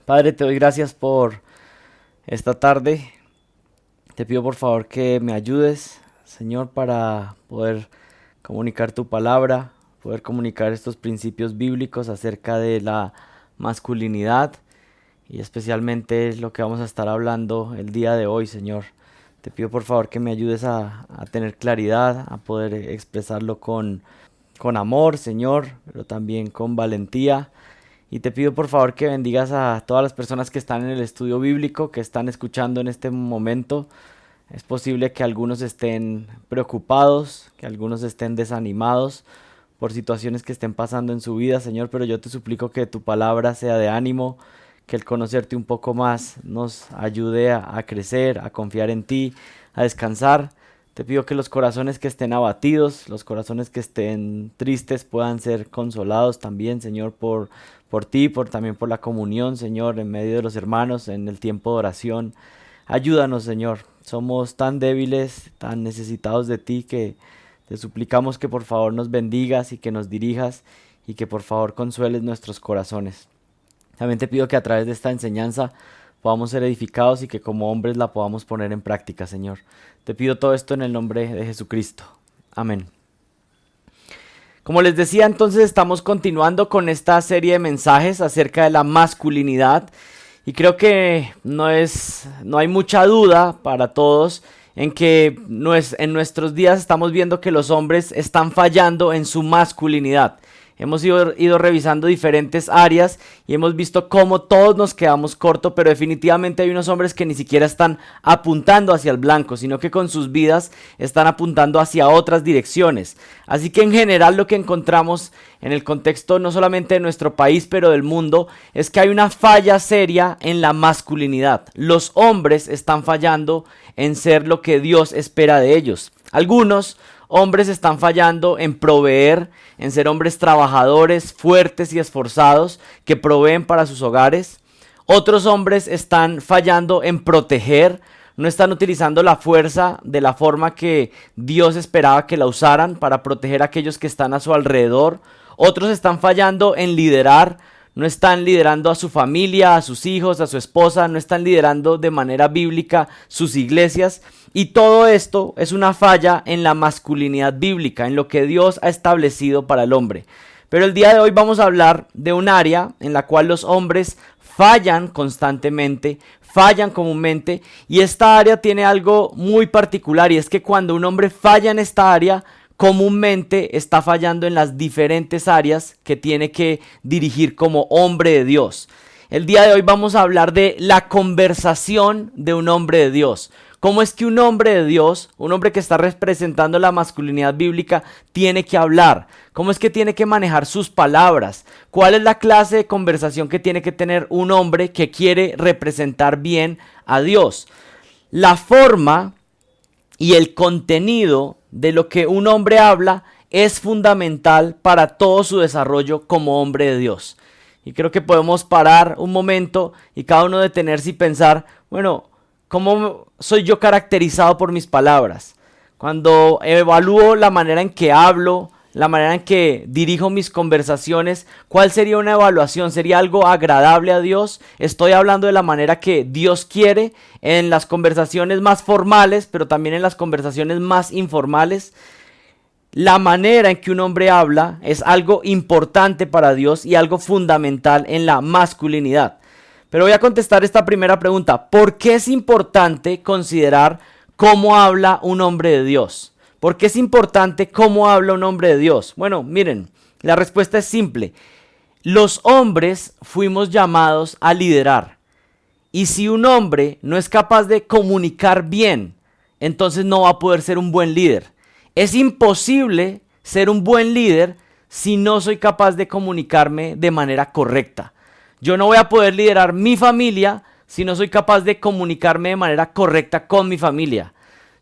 Padre, te doy gracias por esta tarde. Te pido por favor que me ayudes, Señor, para poder comunicar tu palabra, poder comunicar estos principios bíblicos acerca de la masculinidad y especialmente lo que vamos a estar hablando el día de hoy, Señor. Te pido por favor que me ayudes a tener claridad, a poder expresarlo con amor, Señor, pero también con valentía. Y te pido por favor que bendigas a todas las personas que están en el estudio bíblico, que están escuchando en este momento. Es posible que algunos estén preocupados, que algunos estén desanimados por situaciones que estén pasando en su vida, Señor, pero yo te suplico que tu palabra sea de ánimo, que el conocerte un poco más nos ayude a crecer, a confiar en ti, a descansar. Te pido que los corazones que estén abatidos, los corazones que estén tristes puedan ser consolados también, Señor, por ti, también por la comunión, Señor, en medio de los hermanos, en el tiempo de oración. Ayúdanos, Señor. Somos tan débiles, tan necesitados de ti que te suplicamos que por favor nos bendigas y que nos dirijas y que por favor consueles nuestros corazones. También te pido que a través de esta enseñanza podamos ser edificados y que como hombres la podamos poner en práctica, Señor. Te pido todo esto en el nombre de Jesucristo. Amén. Como les decía, entonces estamos continuando con esta serie de mensajes acerca de la masculinidad y creo que no hay mucha duda para todos en que en nuestros días estamos viendo que los hombres están fallando en su masculinidad. Hemos ido revisando diferentes áreas y hemos visto cómo todos nos quedamos cortos, pero definitivamente hay unos hombres que ni siquiera están apuntando hacia el blanco, sino que con sus vidas están apuntando hacia otras direcciones. Así que en general lo que encontramos en el contexto no solamente de nuestro país, pero del mundo, es que hay una falla seria en la masculinidad. Los hombres están fallando en ser lo que Dios espera de ellos. Algunos hombres están fallando en proveer, en ser hombres trabajadores, fuertes y esforzados, que proveen para sus hogares. Otros hombres están fallando en proteger, no están utilizando la fuerza de la forma que Dios esperaba que la usaran para proteger a aquellos que están a su alrededor. Otros están fallando en liderar, no están liderando a su familia, a sus hijos, a su esposa, no están liderando de manera bíblica sus iglesias. Y todo esto es una falla en la masculinidad bíblica, en lo que Dios ha establecido para el hombre. Pero el día de hoy vamos a hablar de un área en la cual los hombres fallan constantemente, fallan comúnmente, y esta área tiene algo muy particular, y es que cuando un hombre falla en esta área, comúnmente está fallando en las diferentes áreas que tiene que dirigir como hombre de Dios. El día de hoy vamos a hablar de la conversación de un hombre de Dios. ¿Cómo es que un hombre de Dios, un hombre que está representando la masculinidad bíblica, tiene que hablar? ¿Cómo es que tiene que manejar sus palabras? ¿Cuál es la clase de conversación que tiene que tener un hombre que quiere representar bien a Dios? La forma y el contenido de lo que un hombre habla es fundamental para todo su desarrollo como hombre de Dios. Y creo que podemos parar un momento y cada uno detenerse y pensar, bueno, ¿cómo soy yo caracterizado por mis palabras? Cuando evalúo la manera en que hablo, la manera en que dirijo mis conversaciones, ¿cuál sería una evaluación? ¿Sería algo agradable a Dios? ¿Estoy hablando de la manera que Dios quiere en las conversaciones más formales, pero también en las conversaciones más informales? La manera en que un hombre habla es algo importante para Dios y algo fundamental en la masculinidad. Pero voy a contestar esta primera pregunta. ¿Por qué es importante considerar cómo habla un hombre de Dios? ¿Por qué es importante cómo habla un hombre de Dios? Bueno, miren, la respuesta es simple. Los hombres fuimos llamados a liderar. Y si un hombre no es capaz de comunicar bien, entonces no va a poder ser un buen líder. Es imposible ser un buen líder si no soy capaz de comunicarme de manera correcta. Yo no voy a poder liderar mi familia si no soy capaz de comunicarme de manera correcta con mi familia.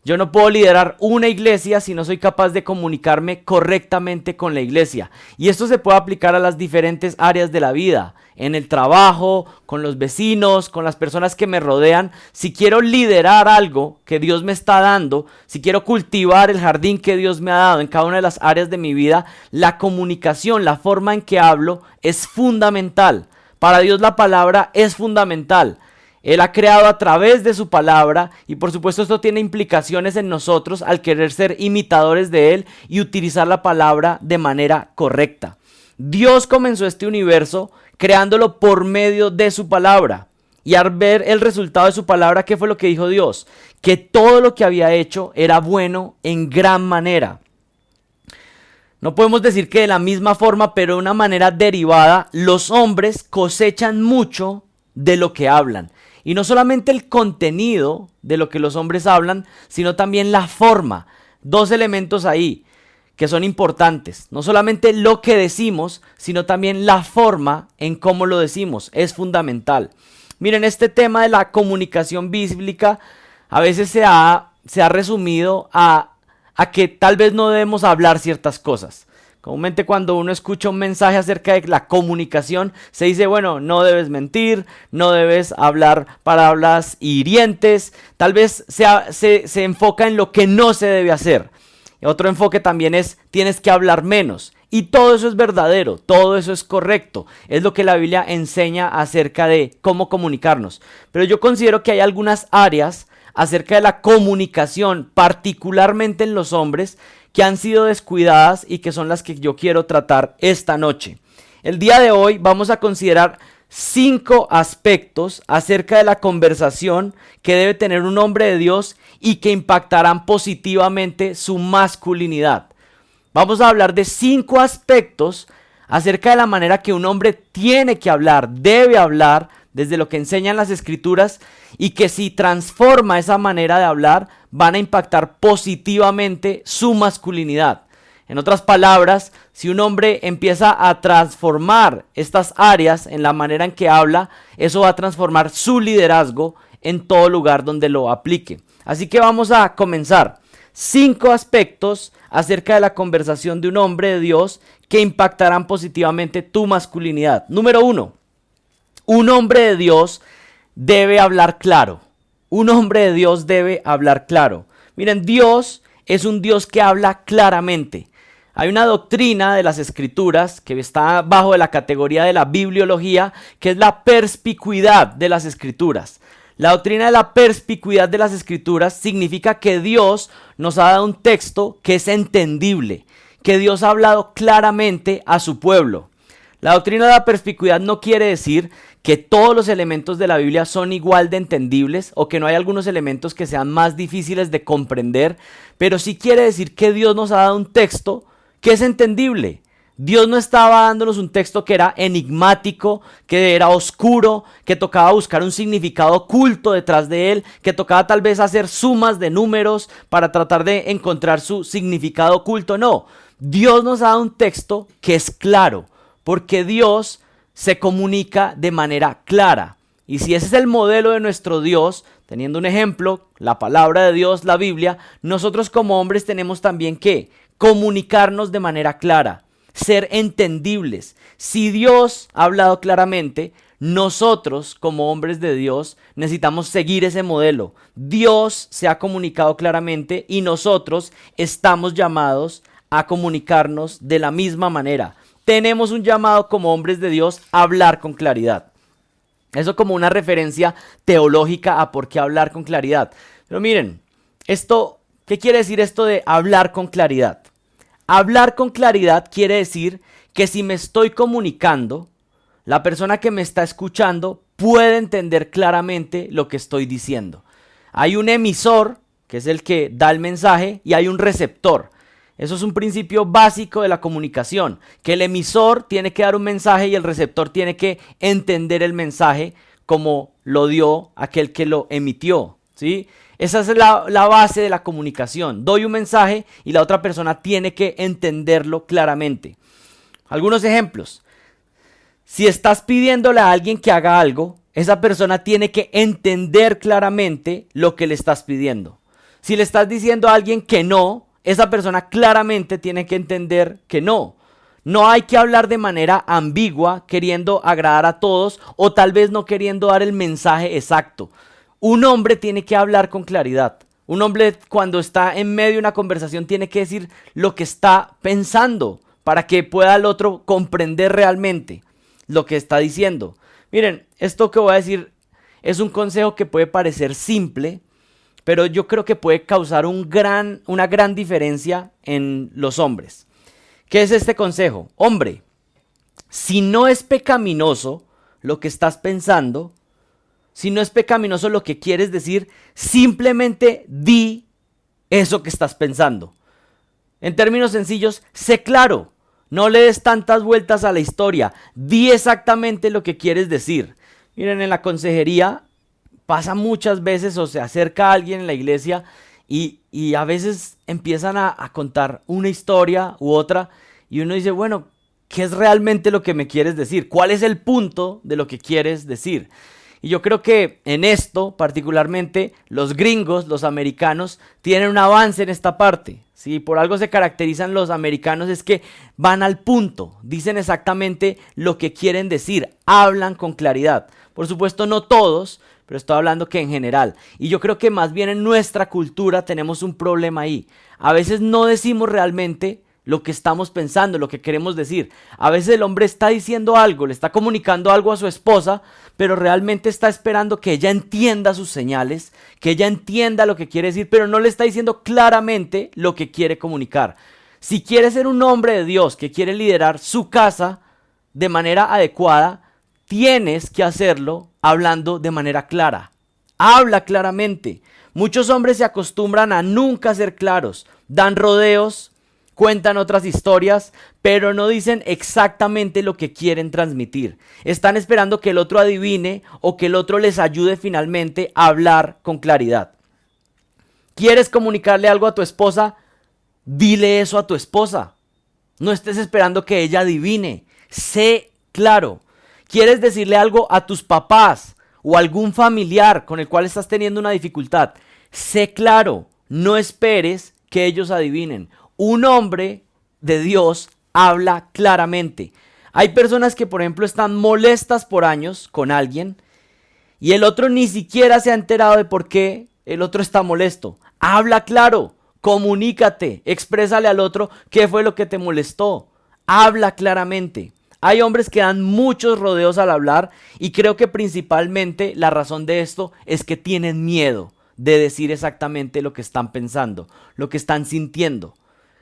Yo no puedo liderar una iglesia si no soy capaz de comunicarme correctamente con la iglesia. Y esto se puede aplicar a las diferentes áreas de la vida. En el trabajo, con los vecinos, con las personas que me rodean. Si quiero liderar algo que Dios me está dando, si quiero cultivar el jardín que Dios me ha dado en cada una de las áreas de mi vida, la comunicación, la forma en que hablo es fundamental Para Dios la palabra es fundamental. Él ha creado a través de su palabra y por supuesto esto tiene implicaciones en nosotros al querer ser imitadores de Él y utilizar la palabra de manera correcta. Dios comenzó este universo creándolo por medio de su palabra. Y al ver el resultado de su palabra, ¿qué fue lo que dijo Dios? Que todo lo que había hecho era bueno en gran manera. No podemos decir que de la misma forma, pero de una manera derivada, los hombres cosechan mucho de lo que hablan. Y no solamente el contenido de lo que los hombres hablan, sino también la forma. Dos elementos ahí que son importantes. No solamente lo que decimos, sino también la forma en cómo lo decimos. Es fundamental. Miren, este tema de la comunicación bíblica a veces se ha resumido a que tal vez no debemos hablar ciertas cosas. Comúnmente cuando uno escucha un mensaje acerca de la comunicación, se dice, bueno, no debes mentir, no debes hablar palabras hirientes, tal vez se enfoca en lo que no se debe hacer. Otro enfoque también es, tienes que hablar menos. Y todo eso es verdadero, todo eso es correcto. Es lo que la Biblia enseña acerca de cómo comunicarnos. Pero yo considero que hay algunas áreas acerca de la comunicación, particularmente en los hombres, que han sido descuidadas y que son las que yo quiero tratar esta noche. El día de hoy vamos a considerar 5 aspectos acerca de la conversación que debe tener un hombre de Dios y que impactarán positivamente su masculinidad. Vamos a hablar de 5 aspectos acerca de la manera que un hombre tiene que hablar, debe hablar, desde lo que enseñan las escrituras, y que si transforma esa manera de hablar, van a impactar positivamente su masculinidad. En otras palabras, si un hombre empieza a transformar estas áreas en la manera en que habla, eso va a transformar su liderazgo en todo lugar donde lo aplique. Así que vamos a comenzar. 5 aspectos acerca de la conversación de un hombre de Dios que impactarán positivamente tu masculinidad. Número 1. Un hombre de Dios debe hablar claro. Un hombre de Dios debe hablar claro. Miren, Dios es un Dios que habla claramente. Hay una doctrina de las escrituras que está bajo de la categoría de la bibliología, que es la perspicuidad de las escrituras. La doctrina de la perspicuidad de las escrituras significa que Dios nos ha dado un texto que es entendible, que Dios ha hablado claramente a su pueblo. La doctrina de la perspicuidad no quiere decir que todos los elementos de la Biblia son igual de entendibles o que no hay algunos elementos que sean más difíciles de comprender, pero sí quiere decir que Dios nos ha dado un texto que es entendible. Dios no estaba dándonos un texto que era enigmático, que era oscuro, que tocaba buscar un significado oculto detrás de él, que tocaba tal vez hacer sumas de números para tratar de encontrar su significado oculto. No, Dios nos ha dado un texto que es claro, porque Dios se comunica de manera clara. Y si ese es el modelo de nuestro Dios, teniendo un ejemplo, la palabra de Dios, la Biblia, nosotros como hombres tenemos también que comunicarnos de manera clara, ser entendibles. Si Dios ha hablado claramente, nosotros como hombres de Dios necesitamos seguir ese modelo. Dios se ha comunicado claramente y nosotros estamos llamados a comunicarnos de la misma manera. Tenemos un llamado como hombres de Dios a hablar con claridad. Eso como una referencia teológica a por qué hablar con claridad. Pero miren, ¿qué quiere decir esto de hablar con claridad? Hablar con claridad quiere decir que si me estoy comunicando, la persona que me está escuchando puede entender claramente lo que estoy diciendo. Hay un emisor, que es el que da el mensaje, y hay un receptor. Eso es un principio básico de la comunicación, que el emisor tiene que dar un mensaje y el receptor tiene que entender el mensaje como lo dio aquel que lo emitió, ¿sí? Esa es la base de la comunicación. Doy un mensaje y la otra persona tiene que entenderlo claramente. Algunos ejemplos. Si estás pidiéndole a alguien que haga algo, esa persona tiene que entender claramente lo que le estás pidiendo. Si le estás diciendo a alguien que no, esa persona claramente tiene que entender que no. No hay que hablar de manera ambigua, queriendo agradar a todos o tal vez no queriendo dar el mensaje exacto. Un hombre tiene que hablar con claridad. Un hombre cuando está en medio de una conversación tiene que decir lo que está pensando para que pueda el otro comprender realmente lo que está diciendo. Miren, esto que voy a decir es un consejo que puede parecer simple, pero yo creo que puede causar una gran diferencia en los hombres. ¿Qué es este consejo? Hombre, si no es pecaminoso lo que estás pensando, si no es pecaminoso lo que quieres decir, simplemente di eso que estás pensando. En términos sencillos, sé claro, no le des tantas vueltas a la historia, di exactamente lo que quieres decir. Miren, en la consejería pasa muchas veces o se acerca a alguien en la iglesia y a veces empiezan a contar una historia u otra y uno dice, bueno, ¿qué es realmente lo que me quieres decir? ¿Cuál es el punto de lo que quieres decir? Y yo creo que en esto, particularmente, los gringos, los americanos, tienen un avance en esta parte. Si por algo se caracterizan los americanos es que van al punto, dicen exactamente lo que quieren decir, hablan con claridad. Por supuesto, no todos, pero estoy hablando que en general. Y yo creo que más bien en nuestra cultura tenemos un problema ahí. A veces no decimos realmente lo que estamos pensando, lo que queremos decir. A veces el hombre está diciendo algo, le está comunicando algo a su esposa, pero realmente está esperando que ella entienda sus señales, que ella entienda lo que quiere decir, pero no le está diciendo claramente lo que quiere comunicar. Si quiere ser un hombre de Dios que quiere liderar su casa de manera adecuada, tienes que hacerlo hablando de manera clara. Habla claramente. Muchos hombres se acostumbran a nunca ser claros, dan rodeos, cuentan otras historias, pero no dicen exactamente lo que quieren transmitir. Están esperando que el otro adivine o que el otro les ayude finalmente a hablar con claridad. ¿Quieres comunicarle algo a tu esposa? Dile eso a tu esposa. No estés esperando que ella adivine. Sé claro. ¿Quieres decirle algo a tus papás o a algún familiar con el cual estás teniendo una dificultad? Sé claro. No esperes que ellos adivinen. Un hombre de Dios habla claramente. Hay personas que, por ejemplo, están molestas por años con alguien y el otro ni siquiera se ha enterado de por qué el otro está molesto. Habla claro, comunícate, exprésale al otro qué fue lo que te molestó. Habla claramente. Hay hombres que dan muchos rodeos al hablar y creo que principalmente la razón de esto es que tienen miedo de decir exactamente lo que están pensando, lo que están sintiendo.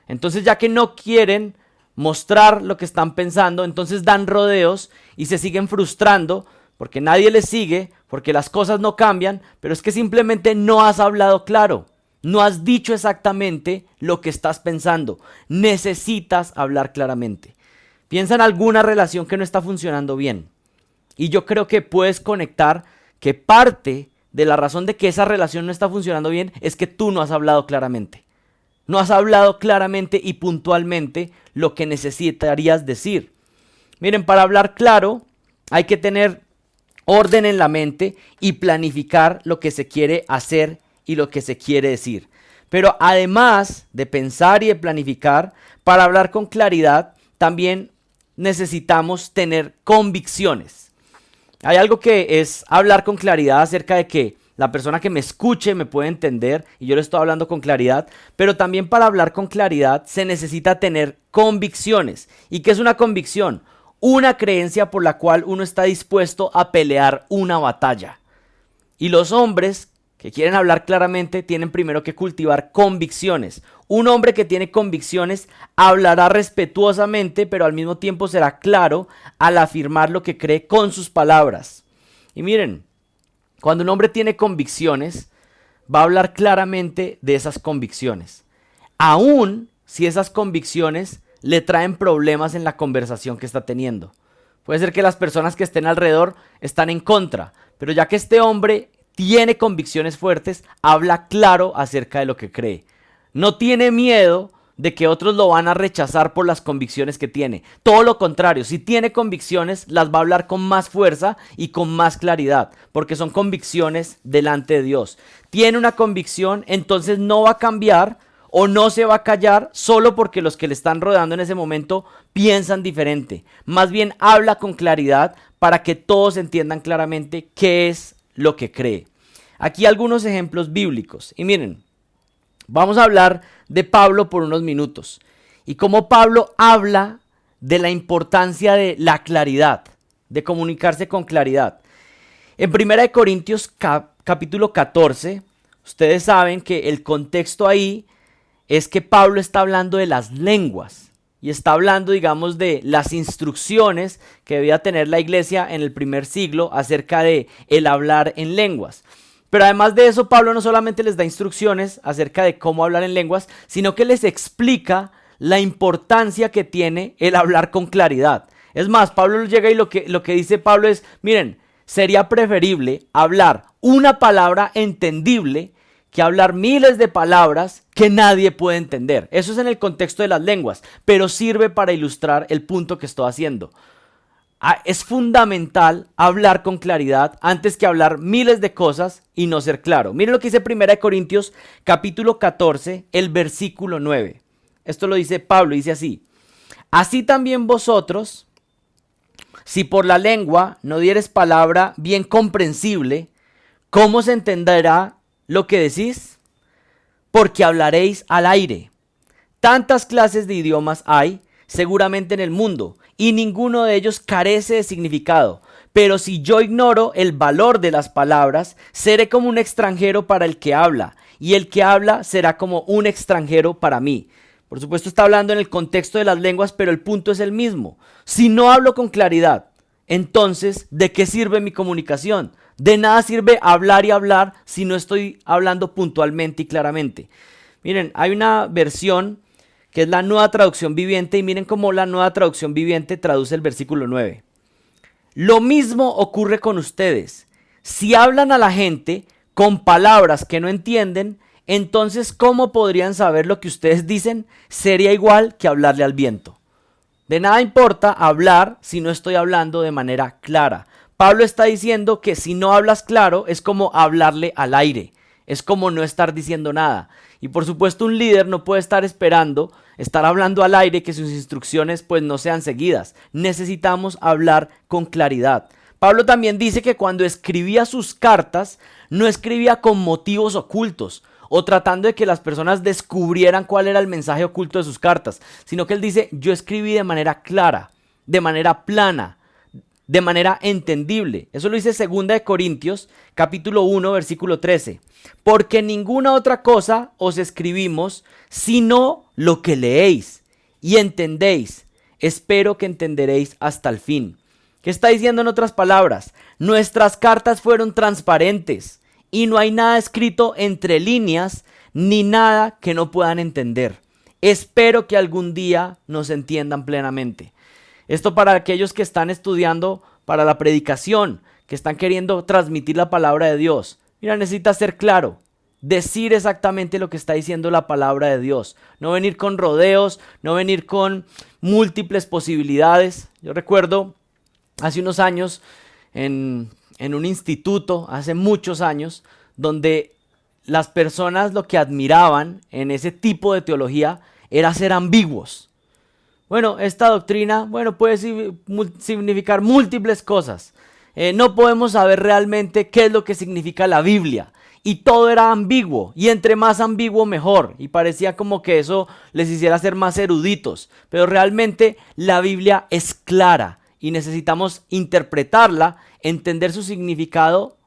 Entonces, ya que no quieren mostrar lo que están pensando, entonces dan rodeos y se siguen frustrando porque nadie les sigue, porque las cosas no cambian, pero es que simplemente no has hablado claro, no has dicho exactamente lo que estás pensando. Necesitas hablar claramente. Piensa en alguna relación que no está funcionando bien. Y yo creo que puedes conectar que parte de la razón de que esa relación no está funcionando bien es que tú no has hablado claramente. No has hablado claramente y puntualmente lo que necesitarías decir. Miren, para hablar claro hay que tener orden en la mente y planificar lo que se quiere hacer y lo que se quiere decir. Pero además de pensar y de planificar, para hablar con claridad también necesitamos tener convicciones. Hay algo que es hablar con claridad acerca de que la persona que me escuche me puede entender y yo le estoy hablando con claridad, pero también para hablar con claridad se necesita tener convicciones. ¿Y qué es una convicción? Una creencia por la cual uno está dispuesto a pelear una batalla. Y los hombres que quieren hablar claramente tienen primero que cultivar convicciones. Un hombre que tiene convicciones hablará respetuosamente, pero al mismo tiempo será claro al afirmar lo que cree con sus palabras. Y miren, cuando un hombre tiene convicciones, va a hablar claramente de esas convicciones. Aún si esas convicciones le traen problemas en la conversación que está teniendo. Puede ser que las personas que estén alrededor están en contra, pero ya que este hombre tiene convicciones fuertes, habla claro acerca de lo que cree. No tiene miedo de que otros lo van a rechazar por las convicciones que tiene. Todo lo contrario, si tiene convicciones, las va a hablar con más fuerza y con más claridad, porque son convicciones delante de Dios. Tiene una convicción, entonces no va a cambiar o no se va a callar solo porque los que le están rodeando en ese momento piensan diferente. Más bien habla con claridad para que todos entiendan claramente qué es lo que cree. Aquí algunos ejemplos bíblicos. Y miren, vamos a hablar de Pablo por unos minutos y cómo Pablo habla de la importancia de la claridad. de comunicarse con claridad. En 1 Corintios capítulo 14, ustedes saben que el contexto ahí es que Pablo está hablando de las lenguas y está hablando, digamos, de las instrucciones que debía tener la iglesia en el primer siglo acerca de el hablar en lenguas. Pero además de eso, Pablo no solamente les da instrucciones acerca de cómo hablar en lenguas, sino que les explica la importancia que tiene el hablar con claridad. Es más, Pablo llega y lo que dice Pablo es, miren, sería preferible hablar una palabra entendible que hablar miles de palabras que nadie puede entender. Eso es en el contexto de las lenguas, pero sirve para ilustrar el punto que estoy haciendo. Es fundamental hablar con claridad antes que hablar miles de cosas y no ser claro. Miren lo que dice 1 Corintios capítulo 14, el versículo 9. Esto lo dice Pablo, dice así: así también vosotros, si por la lengua no dieres palabra bien comprensible, ¿cómo se entenderá lo que decís? Porque hablaréis al aire. Tantas clases de idiomas hay seguramente en el mundo, y ninguno de ellos carece de significado. Pero si yo ignoro el valor de las palabras, seré como un extranjero para el que habla, y el que habla será como un extranjero para mí. Por supuesto está hablando en el contexto de las lenguas, pero el punto es el mismo. Si no hablo con claridad, entonces, ¿de qué sirve mi comunicación? De nada sirve hablar y hablar si no estoy hablando puntualmente y claramente. Miren, hay una versión que es la Nueva Traducción Viviente, y miren cómo la Nueva Traducción Viviente traduce el versículo 9. Lo mismo ocurre con ustedes. Si hablan a la gente con palabras que no entienden, entonces ¿cómo podrían saber lo que ustedes dicen? Sería igual que hablarle al viento. De nada importa hablar si no estoy hablando de manera clara. Pablo está diciendo que si no hablas claro es como hablarle al aire. Es como no estar diciendo nada. Y por supuesto un líder no puede estar esperando, estar hablando al aire, que sus instrucciones pues no sean seguidas. Necesitamos hablar con claridad. Pablo también dice que cuando escribía sus cartas, no escribía con motivos ocultos o tratando de que las personas descubrieran cuál era el mensaje oculto de sus cartas, sino que él dice, yo escribí de manera clara, de manera plana, de manera entendible. Eso lo dice 2 Corintios, capítulo 1, versículo 13. Porque ninguna otra cosa os escribimos, sino lo que leéis y entendéis. Espero que entenderéis hasta el fin. ¿Qué está diciendo en otras palabras? Nuestras cartas fueron transparentes y no hay nada escrito entre líneas, ni nada que no puedan entender. Espero que algún día nos entiendan plenamente. Esto para aquellos que están estudiando para la predicación, que están queriendo transmitir la palabra de Dios. Mira, necesita ser claro, decir exactamente lo que está diciendo la palabra de Dios. No venir con rodeos, no venir con múltiples posibilidades. Yo recuerdo hace unos años en un instituto, hace muchos años, donde las personas lo que admiraban en ese tipo de teología era ser ambiguos. Bueno, esta doctrina, puede significar múltiples cosas. No podemos saber realmente qué es lo que significa la Biblia. Y todo era ambiguo, y entre más ambiguo mejor. Y parecía como que eso les hiciera ser más eruditos. Pero realmente la Biblia es clara y necesitamos interpretarla, entender su significado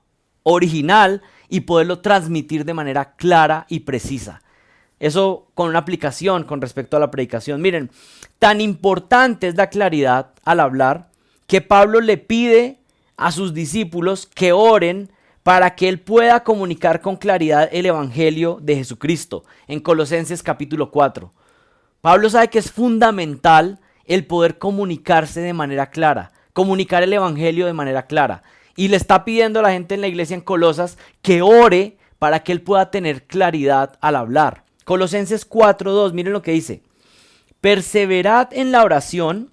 original y poderlo transmitir de manera clara y precisa. Eso con una aplicación con respecto a la predicación. Miren, tan importante es la claridad al hablar que Pablo le pide a sus discípulos que oren para que él pueda comunicar con claridad el evangelio de Jesucristo en Colosenses capítulo 4. Pablo sabe que es fundamental el poder comunicarse de manera clara, comunicar el evangelio de manera clara. Y le está pidiendo a la gente en la iglesia en Colosas que ore para que él pueda tener claridad al hablar. Colosenses 4:2, miren lo que dice. Perseverad en la oración,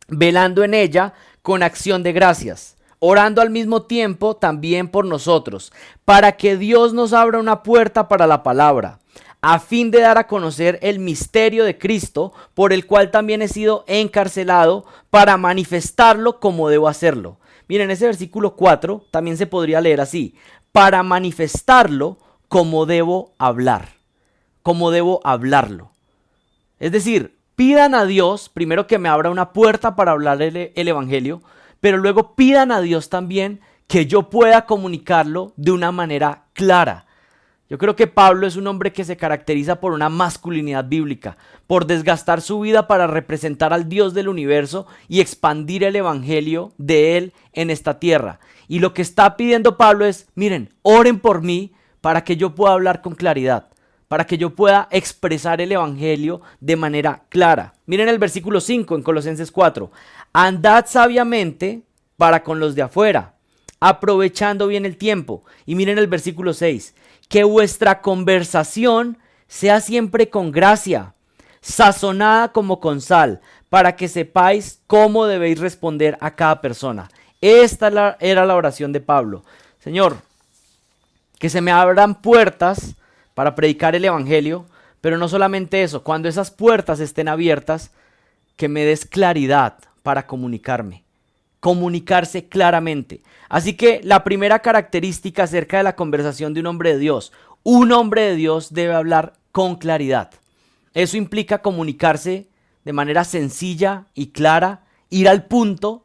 velando en ella con acción de gracias, orando al mismo tiempo también por nosotros, para que Dios nos abra una puerta para la palabra, a fin de dar a conocer el misterio de Cristo, por el cual también he sido encarcelado, para manifestarlo como debo hacerlo. Miren, ese versículo 4 también se podría leer así, para manifestarlo como debo hablar. Cómo debo hablarlo. Es decir, pidan a Dios primero que me abra una puerta para hablar el evangelio, pero luego pidan a Dios también que yo pueda comunicarlo de una manera clara. Yo creo que Pablo es un hombre que se caracteriza por una masculinidad bíblica, por desgastar su vida para representar al Dios del universo y expandir el evangelio de él en esta tierra. Y lo que está pidiendo Pablo es, miren, oren por mí para que yo pueda hablar con claridad, para que yo pueda expresar el evangelio de manera clara. Miren el versículo 5 en Colosenses 4. Andad sabiamente para con los de afuera, aprovechando bien el tiempo. Y miren el versículo 6. Que vuestra conversación sea siempre con gracia, sazonada como con sal, para que sepáis cómo debéis responder a cada persona. Esta era la oración de Pablo. Señor, que se me abran puertas para predicar el evangelio, pero no solamente eso, cuando esas puertas estén abiertas, que me des claridad para comunicarse claramente. Así que la primera característica acerca de la conversación de un hombre de Dios debe hablar con claridad. Eso implica comunicarse de manera sencilla y clara, ir al punto,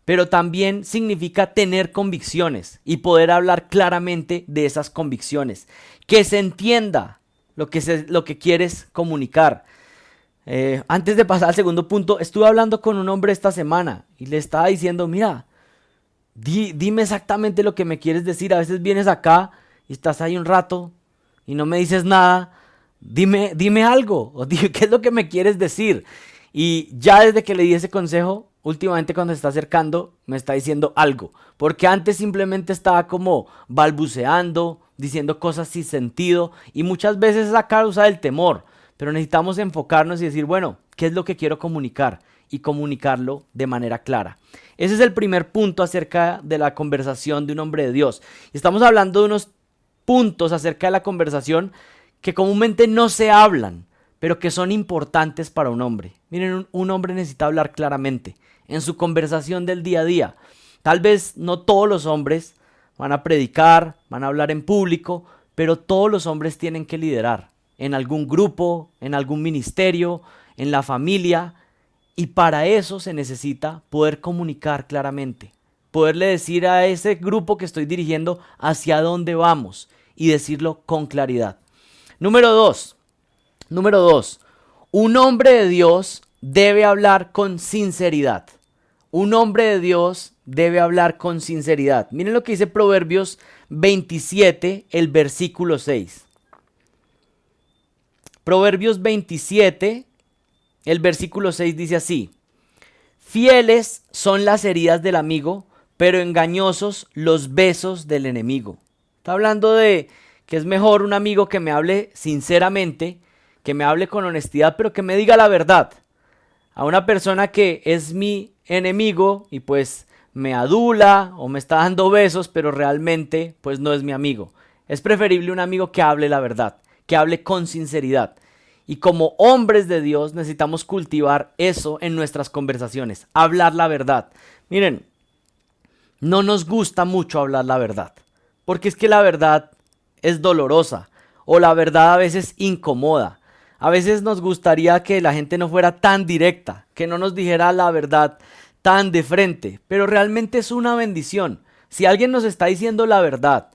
pero también significa tener convicciones y poder hablar claramente de esas convicciones. Que se entienda lo que quieres comunicar. Antes de pasar al segundo punto, estuve hablando con un hombre esta semana y le estaba diciendo, mira, dime exactamente lo que me quieres decir. A veces vienes acá y estás ahí un rato y no me dices nada. Dime algo, o dime qué es lo que me quieres decir. Y ya desde que le di ese consejo, últimamente cuando se está acercando, me está diciendo algo. Porque antes simplemente estaba como balbuceando, diciendo cosas sin sentido. Y muchas veces es a causa del temor. Pero necesitamos enfocarnos y decir, bueno, ¿qué es lo que quiero comunicar? Y comunicarlo de manera clara. Ese es el primer punto acerca de la conversación de un hombre de Dios. Estamos hablando de unos puntos acerca de la conversación que comúnmente no se hablan, pero que son importantes para un hombre. Miren, un hombre necesita hablar claramente en su conversación del día a día. Tal vez no todos los hombres van a predicar, van a hablar en público, pero todos los hombres tienen que liderar en algún grupo, en algún ministerio, en la familia, y para eso se necesita poder comunicar claramente, poderle decir a ese grupo que estoy dirigiendo hacia dónde vamos y decirlo con claridad. Número dos, un hombre de Dios debe hablar con sinceridad. Un hombre de Dios debe hablar con sinceridad. Miren lo que dice Proverbios 27, el versículo 6. Proverbios 27, el versículo 6 dice así: fieles son las heridas del amigo, pero engañosos los besos del enemigo. Está hablando de que es mejor un amigo que me hable sinceramente, que me hable con honestidad, pero que me diga la verdad. A una persona que es mi enemigo y pues me adula o me está dando besos, pero realmente pues no es mi amigo. Es preferible un amigo que hable la verdad, que hable con sinceridad. Y como hombres de Dios necesitamos cultivar eso en nuestras conversaciones, hablar la verdad. Miren, no nos gusta mucho hablar la verdad, porque es que la verdad es dolorosa o la verdad a veces incomoda. A veces nos gustaría que la gente no fuera tan directa, que no nos dijera la verdad tan de frente, pero realmente es una bendición. Si alguien nos está diciendo la verdad,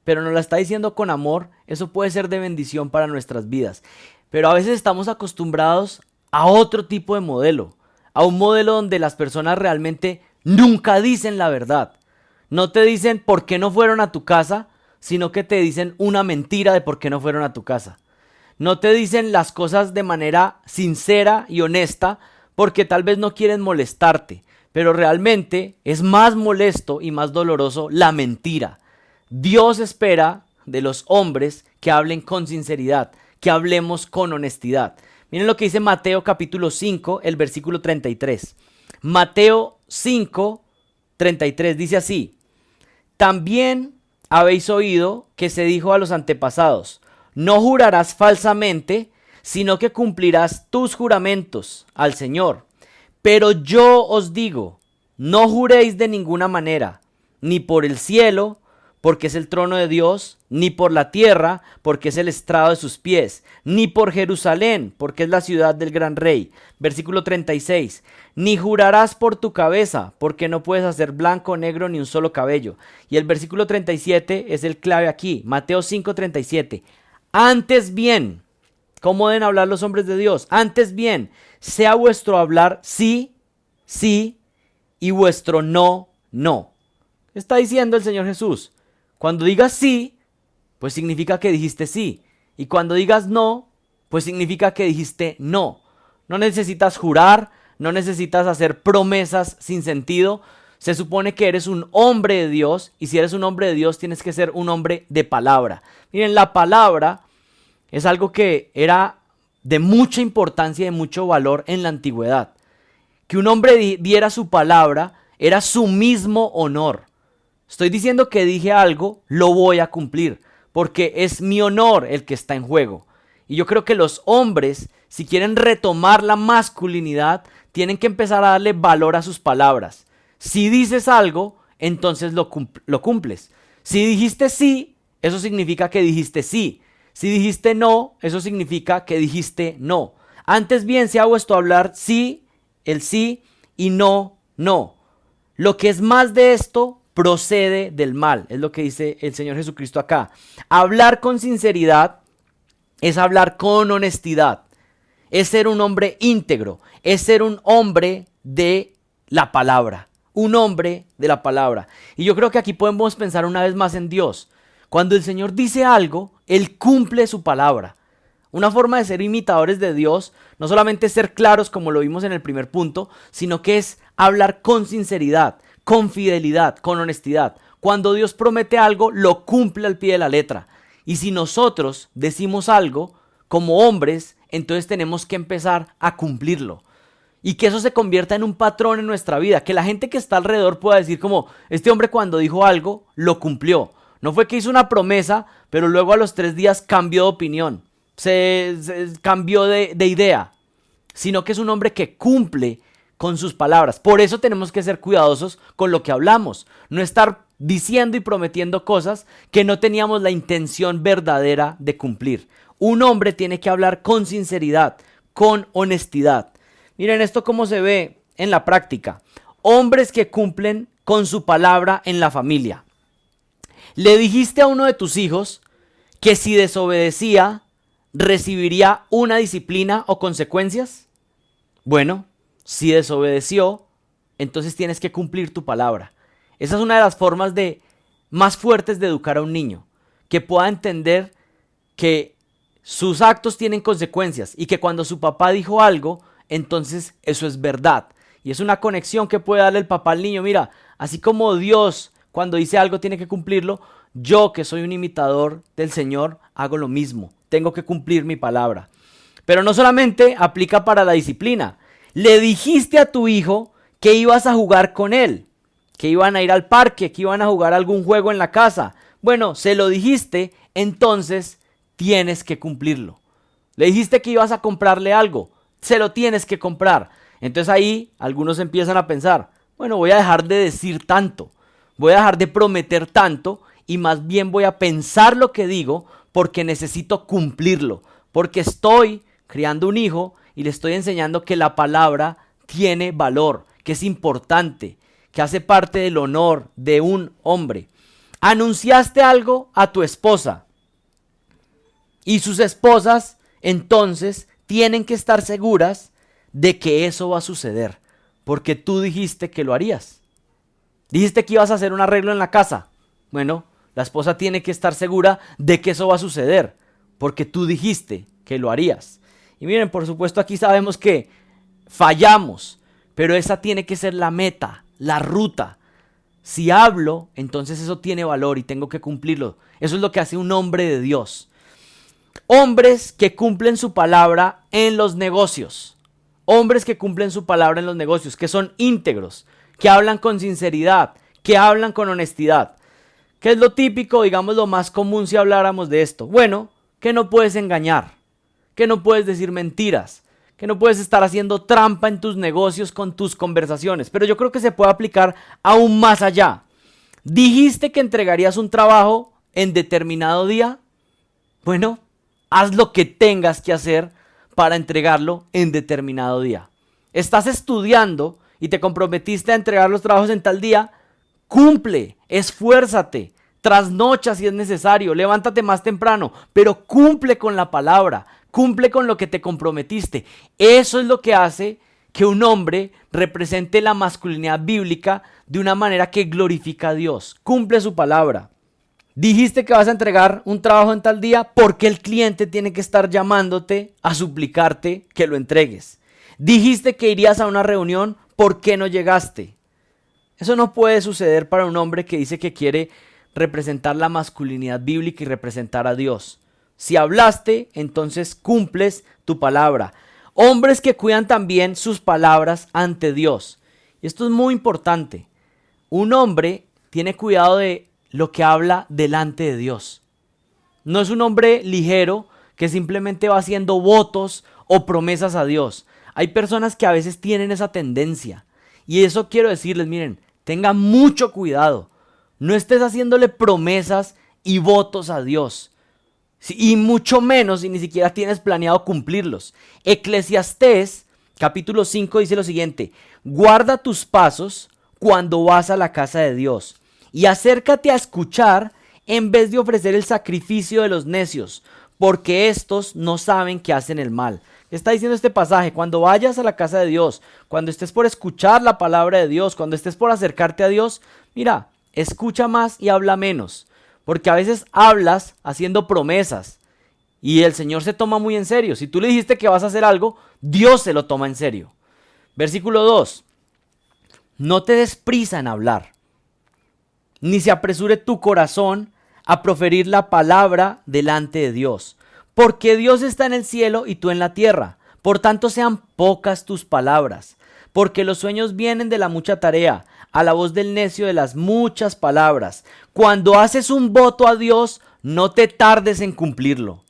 pero nos la está diciendo con amor, eso puede ser de bendición para nuestras vidas. Pero a veces estamos acostumbrados a otro tipo de modelo, a un modelo donde las personas realmente nunca dicen la verdad. No te dicen por qué no fueron a tu casa, sino que te dicen una mentira de por qué no fueron a tu casa. No te dicen las cosas de manera sincera y honesta porque tal vez no quieren molestarte, pero realmente es más molesto y más doloroso la mentira. Dios espera de los hombres que hablen con sinceridad, que hablemos con honestidad. Miren lo que dice Mateo capítulo 5, el versículo 33. Mateo 5, 33 dice así: también habéis oído que se dijo a los antepasados: no jurarás falsamente, sino que cumplirás tus juramentos al Señor. Pero yo os digo, no juréis de ninguna manera, ni por el cielo, porque es el trono de Dios, ni por la tierra, porque es el estrado de sus pies, ni por Jerusalén, porque es la ciudad del gran rey. Versículo 36, ni jurarás por tu cabeza, porque no puedes hacer blanco o negro ni un solo cabello. Y el versículo 37 es el clave aquí, Mateo 5:37. Antes bien, ¿cómo deben hablar los hombres de Dios? Antes bien, sea vuestro hablar sí, sí, y vuestro no, no. ¿Qué está diciendo el Señor Jesús? Cuando digas sí, pues significa que dijiste sí. Y cuando digas no, pues significa que dijiste no. No necesitas jurar, no necesitas hacer promesas sin sentido. Se supone que eres un hombre de Dios, y si eres un hombre de Dios tienes que ser un hombre de palabra. Miren, la palabra es algo que era de mucha importancia y de mucho valor en la antigüedad. Que un hombre diera su palabra era su mismo honor. Estoy diciendo que dije algo, lo voy a cumplir, porque es mi honor el que está en juego. Y yo creo que los hombres, si quieren retomar la masculinidad, tienen que empezar a darle valor a sus palabras. Si dices algo, entonces lo cumples. Si dijiste sí, eso significa que dijiste sí. Si dijiste no, eso significa que dijiste no. Antes bien sea vuestro hablar sí, el sí, y no, no. Lo que es más de esto procede del mal, es lo que dice el Señor Jesucristo acá. Hablar con sinceridad es hablar con honestidad, es ser un hombre íntegro, es ser un hombre de la palabra, un hombre de la palabra. Y yo creo que aquí podemos pensar una vez más en Dios. Cuando el Señor dice algo, Él cumple su palabra. Una forma de ser imitadores de Dios no solamente es ser claros como lo vimos en el primer punto, sino que es hablar con sinceridad, con fidelidad, con honestidad. Cuando Dios promete algo, lo cumple al pie de la letra. Y si nosotros decimos algo como hombres, entonces tenemos que empezar a cumplirlo. Y que eso se convierta en un patrón en nuestra vida. Que la gente que está alrededor pueda decir como, este hombre cuando dijo algo, lo cumplió. No fue que hizo una promesa, pero luego a los 3 días cambió de opinión. Se cambió de idea. Sino que es un hombre que cumple con sus palabras. Por eso tenemos que ser cuidadosos con lo que hablamos. No estar diciendo y prometiendo cosas que no teníamos la intención verdadera de cumplir. Un hombre tiene que hablar con sinceridad, con honestidad. Miren esto cómo se ve en la práctica. Hombres que cumplen con su palabra en la familia. Le dijiste a uno de tus hijos que si desobedecía, recibiría una disciplina o consecuencias. Bueno, si desobedeció, entonces tienes que cumplir tu palabra. Esa es una de las formas más fuertes de educar a un niño. Que pueda entender que sus actos tienen consecuencias y que cuando su papá dijo algo, entonces eso es verdad. Y es una conexión que puede darle el papá al niño. Mira, así como Dios cuando dice algo tiene que cumplirlo, yo que soy un imitador del Señor hago lo mismo. Tengo que cumplir mi palabra. Pero no solamente aplica para la disciplina. Le dijiste a tu hijo que ibas a jugar con él, que iban a ir al parque, que iban a jugar algún juego en la casa. Bueno, se lo dijiste, entonces tienes que cumplirlo. Le dijiste que ibas a comprarle algo, se lo tienes que comprar. Entonces ahí algunos empiezan a pensar, bueno, voy a dejar de decir tanto, voy a dejar de prometer tanto y más bien voy a pensar lo que digo porque necesito cumplirlo, porque estoy criando un hijo y le estoy enseñando que la palabra tiene valor, que es importante, que hace parte del honor de un hombre. Anunciaste algo a tu esposa y sus esposas entonces tienen que estar seguras de que eso va a suceder, porque tú dijiste que lo harías. Dijiste que ibas a hacer un arreglo en la casa. Bueno, la esposa tiene que estar segura de que eso va a suceder, porque tú dijiste que lo harías. Y miren, por supuesto aquí sabemos que fallamos, pero esa tiene que ser la meta, la ruta. Si hablo, entonces eso tiene valor y tengo que cumplirlo. Eso es lo que hace un hombre de Dios. Hombres que cumplen su palabra en los negocios. Hombres que cumplen su palabra en los negocios, que son íntegros, que hablan con sinceridad, que hablan con honestidad. ¿Qué es lo típico, digamos lo más común si habláramos de esto? Bueno, que no puedes engañar, que no puedes decir mentiras, que no puedes estar haciendo trampa en tus negocios con tus conversaciones. Pero yo creo que se puede aplicar aún más allá. ¿Dijiste que entregarías un trabajo en determinado día? Bueno, haz lo que tengas que hacer para entregarlo en determinado día. ¿Estás estudiando y te comprometiste a entregar los trabajos en tal día? Cumple, esfuérzate, trasnocha si es necesario, levántate más temprano, pero cumple con la palabra, cumple con lo que te comprometiste. Eso es lo que hace que un hombre represente la masculinidad bíblica de una manera que glorifica a Dios. Cumple su palabra. Dijiste que vas a entregar un trabajo en tal día, porque el cliente tiene que estar llamándote a suplicarte que lo entregues. Dijiste que irías a una reunión, ¿por qué no llegaste? Eso no puede suceder para un hombre que dice que quiere representar la masculinidad bíblica y representar a Dios. Si hablaste, entonces cumples tu palabra. Hombres que cuidan también sus palabras ante Dios. Y esto es muy importante. Un hombre tiene cuidado de lo que habla delante de Dios. No es un hombre ligero que simplemente va haciendo votos o promesas a Dios. Hay personas que a veces tienen esa tendencia. Y eso quiero decirles, miren, tengan mucho cuidado. No estés haciéndole promesas y votos a Dios. Y mucho menos si ni siquiera tienes planeado cumplirlos. Eclesiastés capítulo 5 dice lo siguiente: guarda tus pasos cuando vas a la casa de Dios, y acércate a escuchar en vez de ofrecer el sacrificio de los necios, porque estos no saben que hacen el mal. ¿Qué está diciendo este pasaje? Cuando vayas a la casa de Dios, cuando estés por escuchar la palabra de Dios, cuando estés por acercarte a Dios, mira, escucha más y habla menos. Porque a veces hablas haciendo promesas y el Señor se toma muy en serio. Si tú le dijiste que vas a hacer algo, Dios se lo toma en serio. Versículo 2. No te des prisa en hablar, ni se apresure tu corazón a proferir la palabra delante de Dios. Porque Dios está en el cielo y tú en la tierra. Por tanto sean pocas tus palabras. Porque los sueños vienen de la mucha tarea, a la voz del necio de las muchas palabras. Cuando haces un voto a Dios, no te tardes en cumplirlo,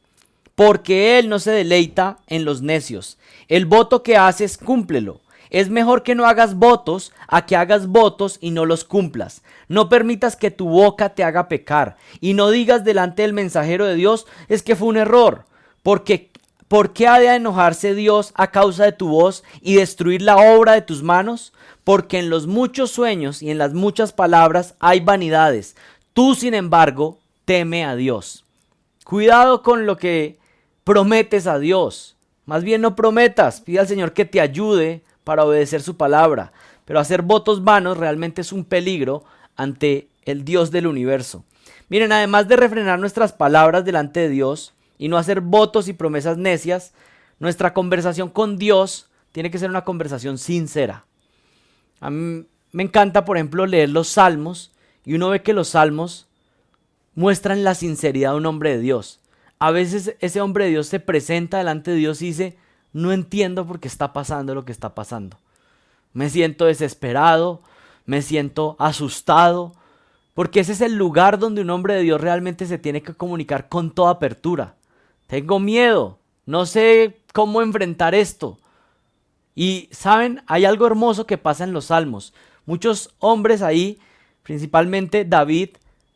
porque Él no se deleita en los necios. El voto que haces, cúmplelo. Es mejor que no hagas votos a que hagas votos y no los cumplas. No permitas que tu boca te haga pecar, y no digas delante del mensajero de Dios, es que fue un error, porque ¿por qué ha de enojarse Dios a causa de tu voz y destruir la obra de tus manos? Porque en los muchos sueños y en las muchas palabras hay vanidades. Tú, sin embargo, teme a Dios. Cuidado con lo que prometes a Dios. Más bien no prometas, pide al Señor que te ayude para obedecer su palabra. Pero hacer votos vanos realmente es un peligro ante el Dios del universo. Miren, además de refrenar nuestras palabras delante de Dios y no hacer votos y promesas necias, nuestra conversación con Dios tiene que ser una conversación sincera. A mí me encanta, por ejemplo, leer los salmos, y uno ve que los salmos muestran la sinceridad de un hombre de Dios. A veces ese hombre de Dios se presenta delante de Dios y dice: no entiendo por qué está pasando lo que está pasando. Me siento desesperado, me siento asustado, porque ese es el lugar donde un hombre de Dios realmente se tiene que comunicar con toda apertura. Tengo miedo, no sé cómo enfrentar esto. Y saben, hay algo hermoso que pasa en los salmos. Muchos hombres ahí, principalmente David,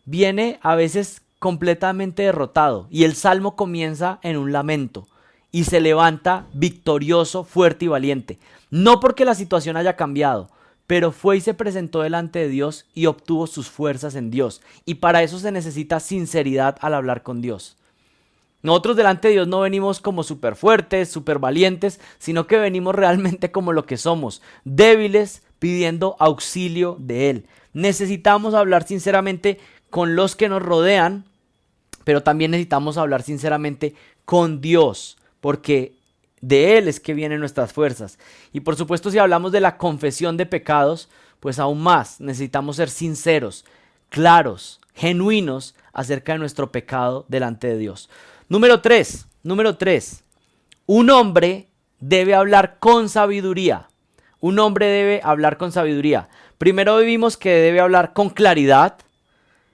viene a veces completamente derrotado, y el salmo comienza en un lamento y se levanta victorioso, fuerte y valiente. No porque la situación haya cambiado, pero fue y se presentó delante de Dios y obtuvo sus fuerzas en Dios. Y para eso se necesita sinceridad al hablar con Dios. Nosotros delante de Dios no venimos como súper fuertes, súper valientes, sino que venimos realmente como lo que somos, débiles, pidiendo auxilio de Él. Necesitamos hablar sinceramente con los que nos rodean, pero también necesitamos hablar sinceramente con Dios, porque de Él es que vienen nuestras fuerzas. Y por supuesto, si hablamos de la confesión de pecados, pues aún más necesitamos ser sinceros, claros, genuinos acerca de nuestro pecado delante de Dios. Número 3. Un hombre debe hablar con sabiduría. Un hombre debe hablar con sabiduría. Primero vimos que debe hablar con claridad.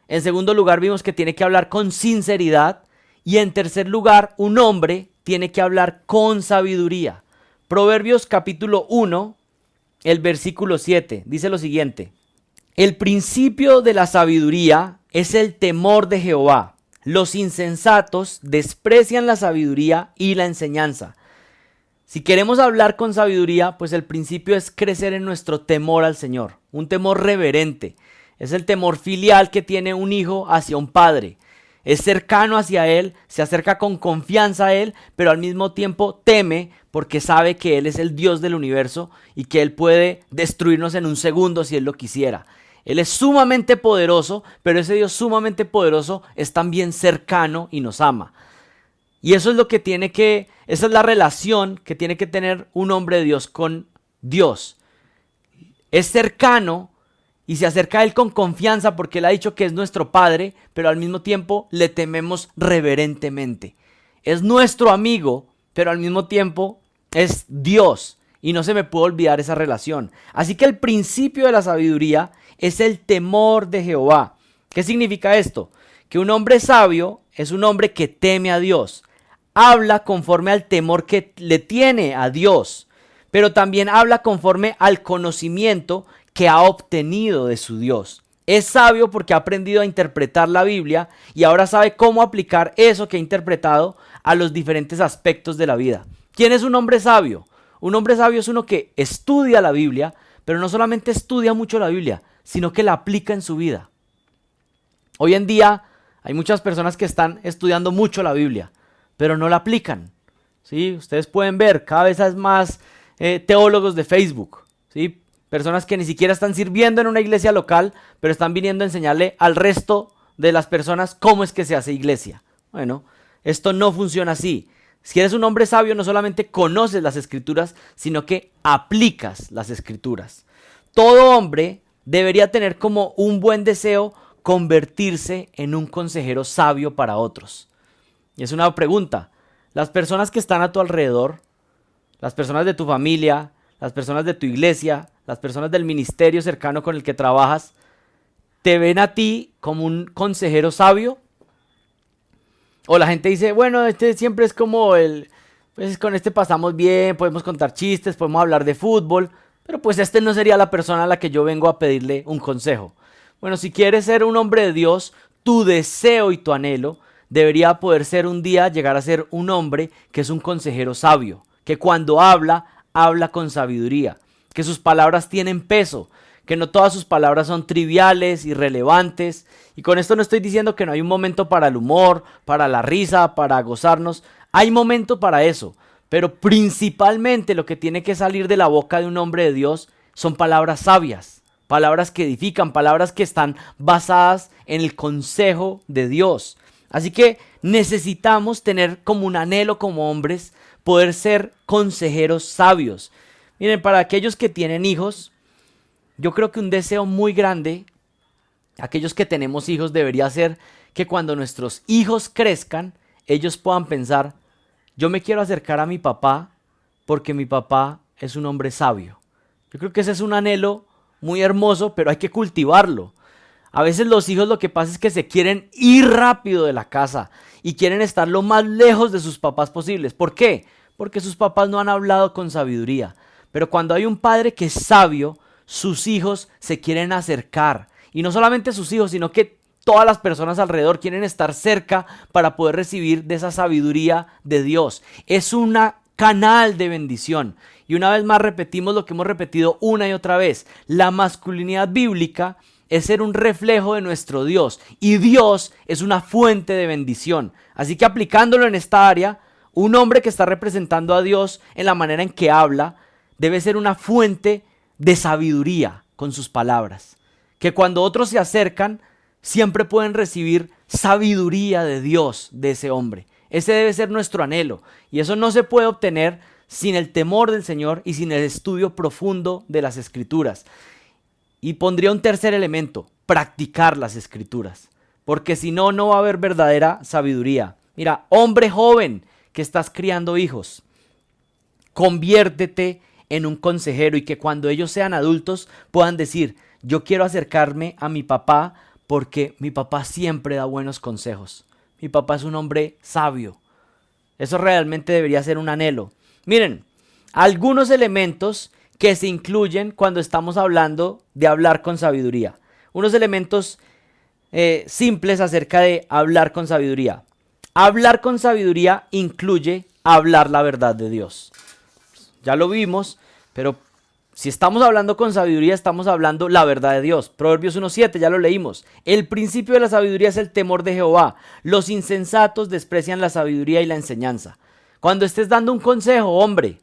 En segundo lugar vimos que tiene que hablar con sinceridad. Y en tercer lugar, un hombre tiene que hablar con sabiduría. Proverbios capítulo 1, el versículo 7, dice lo siguiente: El principio de la sabiduría es el temor de Jehová. Los insensatos desprecian la sabiduría y la enseñanza. Si queremos hablar con sabiduría, pues el principio es crecer en nuestro temor al Señor, un temor reverente. Es el temor filial que tiene un hijo hacia un padre. Es cercano hacia Él, se acerca con confianza a Él, pero al mismo tiempo teme porque sabe que Él es el Dios del universo y que Él puede destruirnos en un segundo si Él lo quisiera. Él es sumamente poderoso, pero ese Dios sumamente poderoso es también cercano y nos ama. Y eso es lo que esa es la relación que tiene que tener un hombre de Dios con Dios. Es cercano y se acerca a Él con confianza porque Él ha dicho que es nuestro Padre, pero al mismo tiempo le tememos reverentemente. Es nuestro amigo, pero al mismo tiempo es Dios. Y no se me puede olvidar esa relación. Así que el principio de la sabiduría es el temor de Jehová. ¿Qué significa esto? Que un hombre sabio es un hombre que teme a Dios. Habla conforme al temor que le tiene a Dios, pero también habla conforme al conocimiento que ha obtenido de su Dios. Es sabio porque ha aprendido a interpretar la Biblia y ahora sabe cómo aplicar eso que ha interpretado a los diferentes aspectos de la vida. ¿Quién es un hombre sabio? Un hombre sabio es uno que estudia la Biblia, pero no solamente estudia mucho la Biblia, sino que la aplica en su vida. Hoy en día hay muchas personas que están estudiando mucho la Biblia, pero no la aplican. ¿Sí? Ustedes pueden ver, cada vez hay más teólogos de Facebook, ¿sí? Personas que ni siquiera están sirviendo en una iglesia local, pero están viniendo a enseñarle al resto de las personas cómo es que se hace iglesia. Bueno, esto no funciona así. Si eres un hombre sabio, no solamente conoces las escrituras, sino que aplicas las escrituras. Todo hombre debería tener como un buen deseo convertirse en un consejero sabio para otros. Y es una pregunta. Las personas que están a tu alrededor, las personas de tu familia, las personas de tu iglesia, las personas del ministerio cercano con el que trabajas, ¿te ven a ti como un consejero sabio? O la gente dice, bueno, este siempre es como pues con este pasamos bien, podemos contar chistes, podemos hablar de fútbol, pero pues este no sería la persona a la que yo vengo a pedirle un consejo. Bueno, si quieres ser un hombre de Dios, tu deseo y tu anhelo debería poder ser un día llegar a ser un hombre que es un consejero sabio, que cuando habla, habla con sabiduría, que sus palabras tienen peso, que no todas sus palabras son triviales, irrelevantes. Y con esto no estoy diciendo que no hay un momento para el humor, para la risa, para gozarnos. Hay momento para eso, pero principalmente lo que tiene que salir de la boca de un hombre de Dios son palabras sabias, palabras que edifican, palabras que están basadas en el consejo de Dios. Así que necesitamos tener como un anhelo como hombres, poder ser consejeros sabios. Miren, para aquellos que tienen hijos, yo creo que un deseo muy grande, aquellos que tenemos hijos, debería ser que cuando nuestros hijos crezcan, ellos puedan pensar, yo me quiero acercar a mi papá porque mi papá es un hombre sabio. Yo creo que ese es un anhelo muy hermoso, pero hay que cultivarlo. A veces los hijos lo que pasa es que se quieren ir rápido de la casa y quieren estar lo más lejos de sus papás posibles. ¿Por qué? Porque sus papás no han hablado con sabiduría. Pero cuando hay un padre que es sabio, sus hijos se quieren acercar. Y no solamente sus hijos, sino que todas las personas alrededor quieren estar cerca para poder recibir de esa sabiduría de Dios. Es un canal de bendición. Y una vez más repetimos lo que hemos repetido una y otra vez. La masculinidad bíblica es ser un reflejo de nuestro Dios. Y Dios es una fuente de bendición. Así que aplicándolo en esta área, un hombre que está representando a Dios en la manera en que habla, debe ser una fuente de sabiduría con sus palabras. Que cuando otros se acercan, siempre pueden recibir sabiduría de Dios de ese hombre. Ese debe ser nuestro anhelo. Y eso no se puede obtener sin el temor del Señor y sin el estudio profundo de las Escrituras. Y pondría un tercer elemento, practicar las Escrituras. Porque si no, no va a haber verdadera sabiduría. Mira, hombre joven que estás criando hijos, conviértete en un consejero y que cuando ellos sean adultos puedan decir, yo quiero acercarme a mi papá porque mi papá siempre da buenos consejos. Mi papá es un hombre sabio. Eso realmente debería ser un anhelo. Miren, algunos elementos que se incluyen cuando estamos hablando de hablar con sabiduría. unos elementos simples acerca de hablar con sabiduría. Hablar con sabiduría incluye hablar la verdad de Dios. Ya lo vimos, pero si estamos hablando con sabiduría, estamos hablando la verdad de Dios. Proverbios 1:7, ya lo leímos. El principio de la sabiduría es el temor de Jehová. Los insensatos desprecian la sabiduría y la enseñanza. Cuando estés dando un consejo, hombre,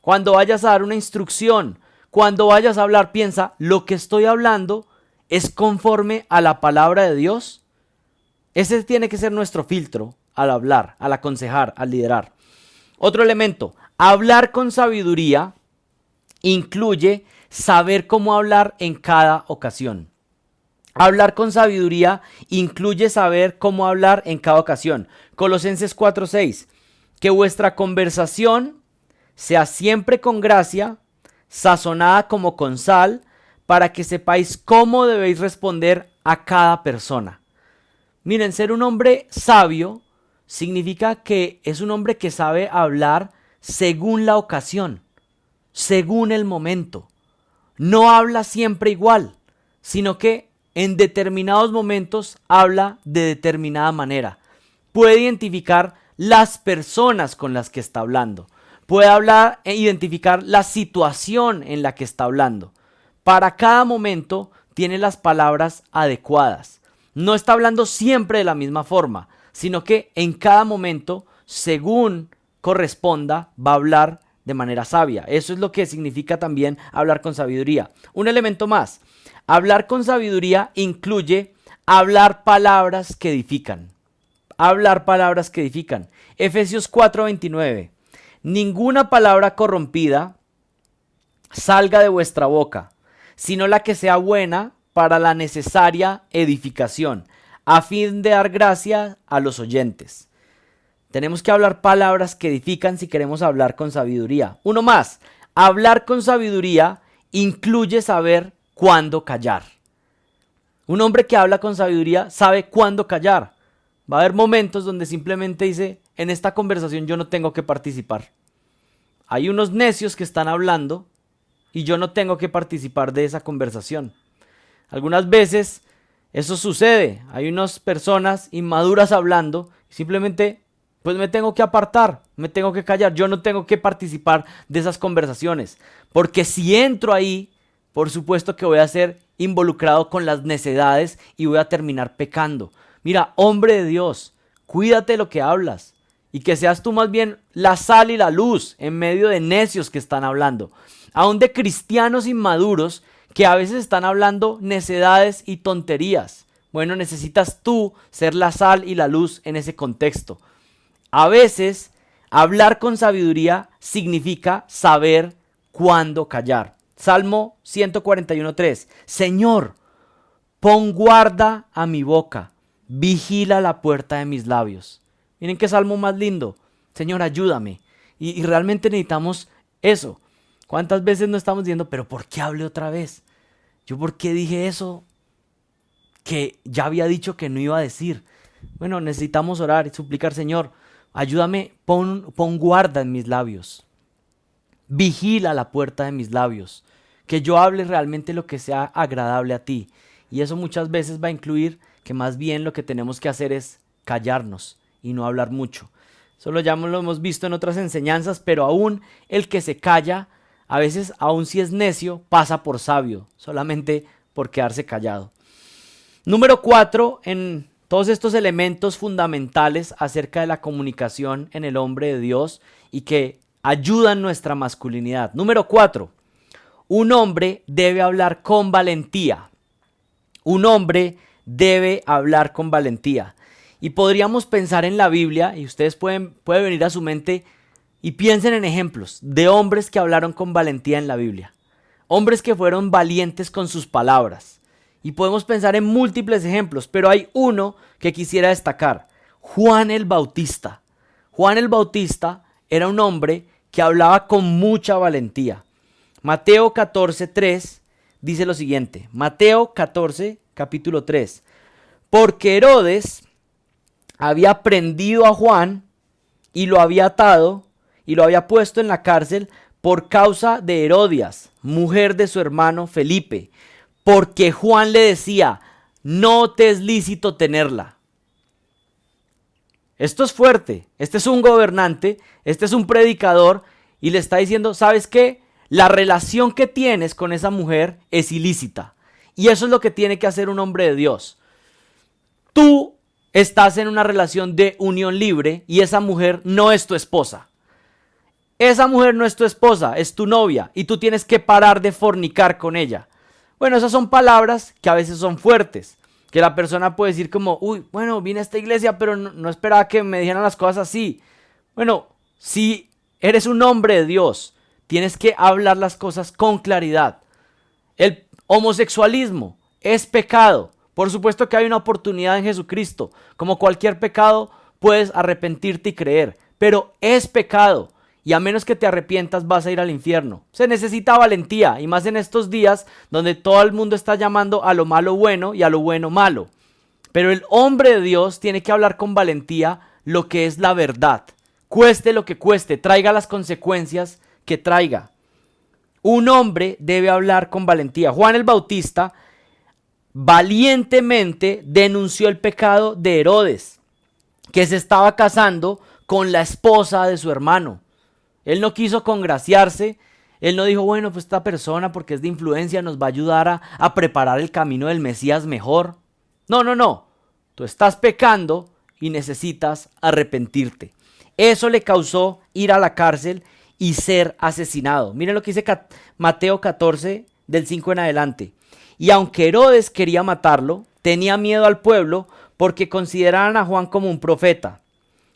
cuando vayas a dar una instrucción, cuando vayas a hablar, piensa, ¿lo que estoy hablando es conforme a la palabra de Dios? Ese tiene que ser nuestro filtro al hablar, al aconsejar, al liderar. Otro elemento, hablar con sabiduría incluye saber cómo hablar en cada ocasión. Hablar con sabiduría incluye saber cómo hablar en cada ocasión. Colosenses 4:6, que vuestra conversación sea siempre con gracia, sazonada como con sal, para que sepáis cómo debéis responder a cada persona. Miren, ser un hombre sabio significa que es un hombre que sabe hablar según la ocasión, según el momento. No habla siempre igual, sino que en determinados momentos habla de determinada manera. Puede identificar las personas con las que está hablando. Puede hablar e identificar la situación en la que está hablando. Para cada momento tiene las palabras adecuadas. No está hablando siempre de la misma forma, sino que en cada momento, según corresponda, va a hablar de manera sabia. Eso es lo que significa también hablar con sabiduría. Un elemento más. Hablar con sabiduría incluye hablar palabras que edifican. Hablar palabras que edifican. Efesios 4:29. Ninguna palabra corrompida salga de vuestra boca, sino la que sea buena para la necesaria edificación, a fin de dar gracia a los oyentes. Tenemos que hablar palabras que edifican si queremos hablar con sabiduría. Uno más, hablar con sabiduría incluye saber cuándo callar. Un hombre que habla con sabiduría sabe cuándo callar. Va a haber momentos donde simplemente dice, en esta conversación yo no tengo que participar. Hay unos necios que están hablando y yo no tengo que participar de esa conversación. Algunas veces eso sucede. Hay unas personas inmaduras hablando y simplemente pues me tengo que apartar, me tengo que callar. Yo no tengo que participar de esas conversaciones. Porque si entro ahí, por supuesto que voy a ser involucrado con las necedades y voy a terminar pecando. Mira, hombre de Dios, cuídate de lo que hablas. Y que seas tú más bien la sal y la luz en medio de necios que están hablando. Aún de cristianos inmaduros que a veces están hablando necedades y tonterías. Bueno, necesitas tú ser la sal y la luz en ese contexto. A veces, hablar con sabiduría significa saber cuándo callar. Salmo 141:3. Señor, pon guarda a mi boca, vigila la puerta de mis labios. Miren qué salmo más lindo. Señor, ayúdame. Y realmente necesitamos eso. ¿Cuántas veces no estamos diciendo, pero ¿por qué hablé otra vez? ¿Yo por qué dije eso que ya había dicho que no iba a decir? Bueno, necesitamos orar y suplicar, Señor, ayúdame, pon guarda en mis labios. Vigila la puerta de mis labios. Que yo hable realmente lo que sea agradable a ti. Y eso muchas veces va a incluir que más bien lo que tenemos que hacer es callarnos y no hablar mucho. Eso ya lo hemos visto en otras enseñanzas, pero aún el que se calla, a veces aún si es necio, pasa por sabio, solamente por quedarse callado. Número 4, en todos estos elementos fundamentales acerca de la comunicación en el hombre de Dios y que ayudan nuestra masculinidad. Número 4, un hombre debe hablar con valentía. Un hombre debe hablar con valentía. Y podríamos pensar en la Biblia, y ustedes pueden venir a su mente y piensen en ejemplos de hombres que hablaron con valentía en la Biblia. Hombres que fueron valientes con sus palabras. Y podemos pensar en múltiples ejemplos, pero hay uno que quisiera destacar. Juan el Bautista. Juan el Bautista era un hombre que hablaba con mucha valentía. Mateo 14:3 dice lo siguiente. Mateo 14, capítulo 3. Porque Herodes había prendido a Juan y lo había atado y lo había puesto en la cárcel por causa de Herodias, mujer de su hermano Felipe, porque Juan le decía, no te es lícito tenerla. Esto es fuerte. Este es un gobernante, este es un predicador y le está diciendo, ¿sabes qué? La relación que tienes con esa mujer es ilícita. Y eso es lo que tiene que hacer un hombre de Dios. Tú estás en una relación de unión libre y esa mujer no es tu esposa. Esa mujer no es tu esposa, es tu novia y tú tienes que parar de fornicar con ella. Bueno, esas son palabras que a veces son fuertes, que la persona puede decir como, uy, bueno, vine a esta iglesia pero no esperaba que me dijeran las cosas así. Bueno, si eres un hombre de Dios, tienes que hablar las cosas con claridad. El homosexualismo es pecado. Por supuesto que hay una oportunidad en Jesucristo. Como cualquier pecado, puedes arrepentirte y creer. Pero es pecado. Y a menos que te arrepientas vas a ir al infierno. Se necesita valentía. Y más en estos días donde todo el mundo está llamando a lo malo bueno y a lo bueno malo. Pero el hombre de Dios tiene que hablar con valentía lo que es la verdad. Cueste lo que cueste. Traiga las consecuencias que traiga. Un hombre debe hablar con valentía. Juan el Bautista valientemente denunció el pecado de Herodes, que se estaba casando con la esposa de su hermano. Él no quiso congraciarse, él no dijo, bueno, pues esta persona porque es de influencia nos va a ayudar a preparar el camino del Mesías mejor. No, tú estás pecando y necesitas arrepentirte. Eso le causó ir a la cárcel y ser asesinado. Miren lo que dice Mateo 14 del 5 en adelante. Y aunque Herodes quería matarlo, tenía miedo al pueblo porque consideraban a Juan como un profeta.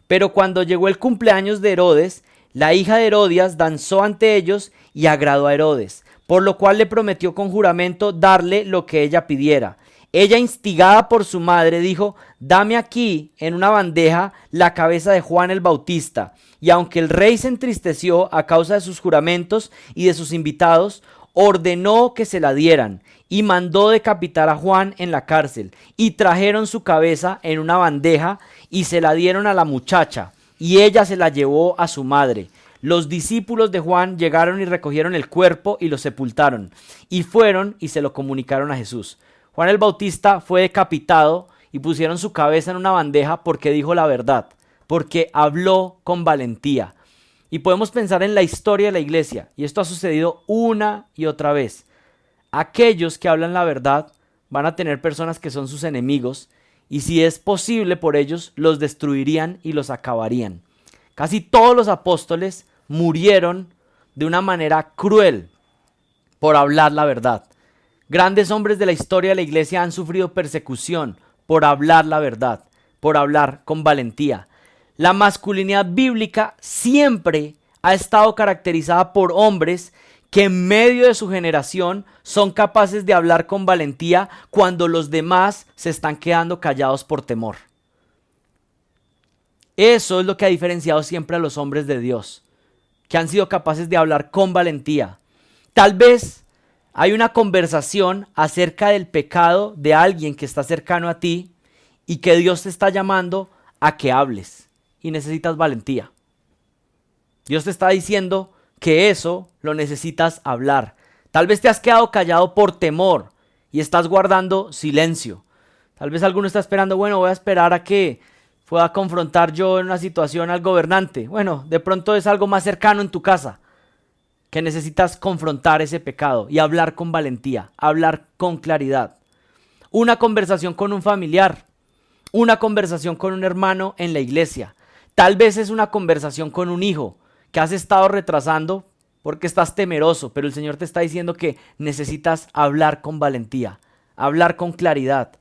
Pero cuando llegó el cumpleaños de Herodes, la hija de Herodías danzó ante ellos y agradó a Herodes, por lo cual le prometió con juramento darle lo que ella pidiera. Ella, instigada por su madre, dijo, dame aquí en una bandeja la cabeza de Juan el Bautista. Y aunque el rey se entristeció a causa de sus juramentos y de sus invitados, ordenó que se la dieran y mandó decapitar a Juan en la cárcel. Y trajeron su cabeza en una bandeja y se la dieron a la muchacha, y ella se la llevó a su madre. Los discípulos de Juan llegaron y recogieron el cuerpo y lo sepultaron, y fueron y se lo comunicaron a Jesús. Juan el Bautista fue decapitado y pusieron su cabeza en una bandeja porque dijo la verdad, porque habló con valentía. Y podemos pensar en la historia de la iglesia, y esto ha sucedido una y otra vez. Aquellos que hablan la verdad van a tener personas que son sus enemigos, y si es posible por ellos, los destruirían y los acabarían. Casi todos los apóstoles murieron de una manera cruel por hablar la verdad. Grandes hombres de la historia de la iglesia han sufrido persecución por hablar la verdad, por hablar con valentía. La masculinidad bíblica siempre ha estado caracterizada por hombres que en medio de su generación son capaces de hablar con valentía cuando los demás se están quedando callados por temor. Eso es lo que ha diferenciado siempre a los hombres de Dios, que han sido capaces de hablar con valentía. Tal vez hay una conversación acerca del pecado de alguien que está cercano a ti y que Dios te está llamando a que hables y necesitas valentía. Dios te está diciendo que eso lo necesitas hablar. Tal vez te has quedado callado por temor y estás guardando silencio. Tal vez alguno está esperando, bueno, voy a esperar a que pueda confrontar yo en una situación al gobernante. Bueno, de pronto es algo más cercano en tu casa, que necesitas confrontar ese pecado y hablar con valentía, hablar con claridad. Una conversación con un familiar, una conversación con un hermano en la iglesia. Tal vez es una conversación con un hijo que has estado retrasando porque estás temeroso, pero el Señor te está diciendo que necesitas hablar con valentía, hablar con claridad.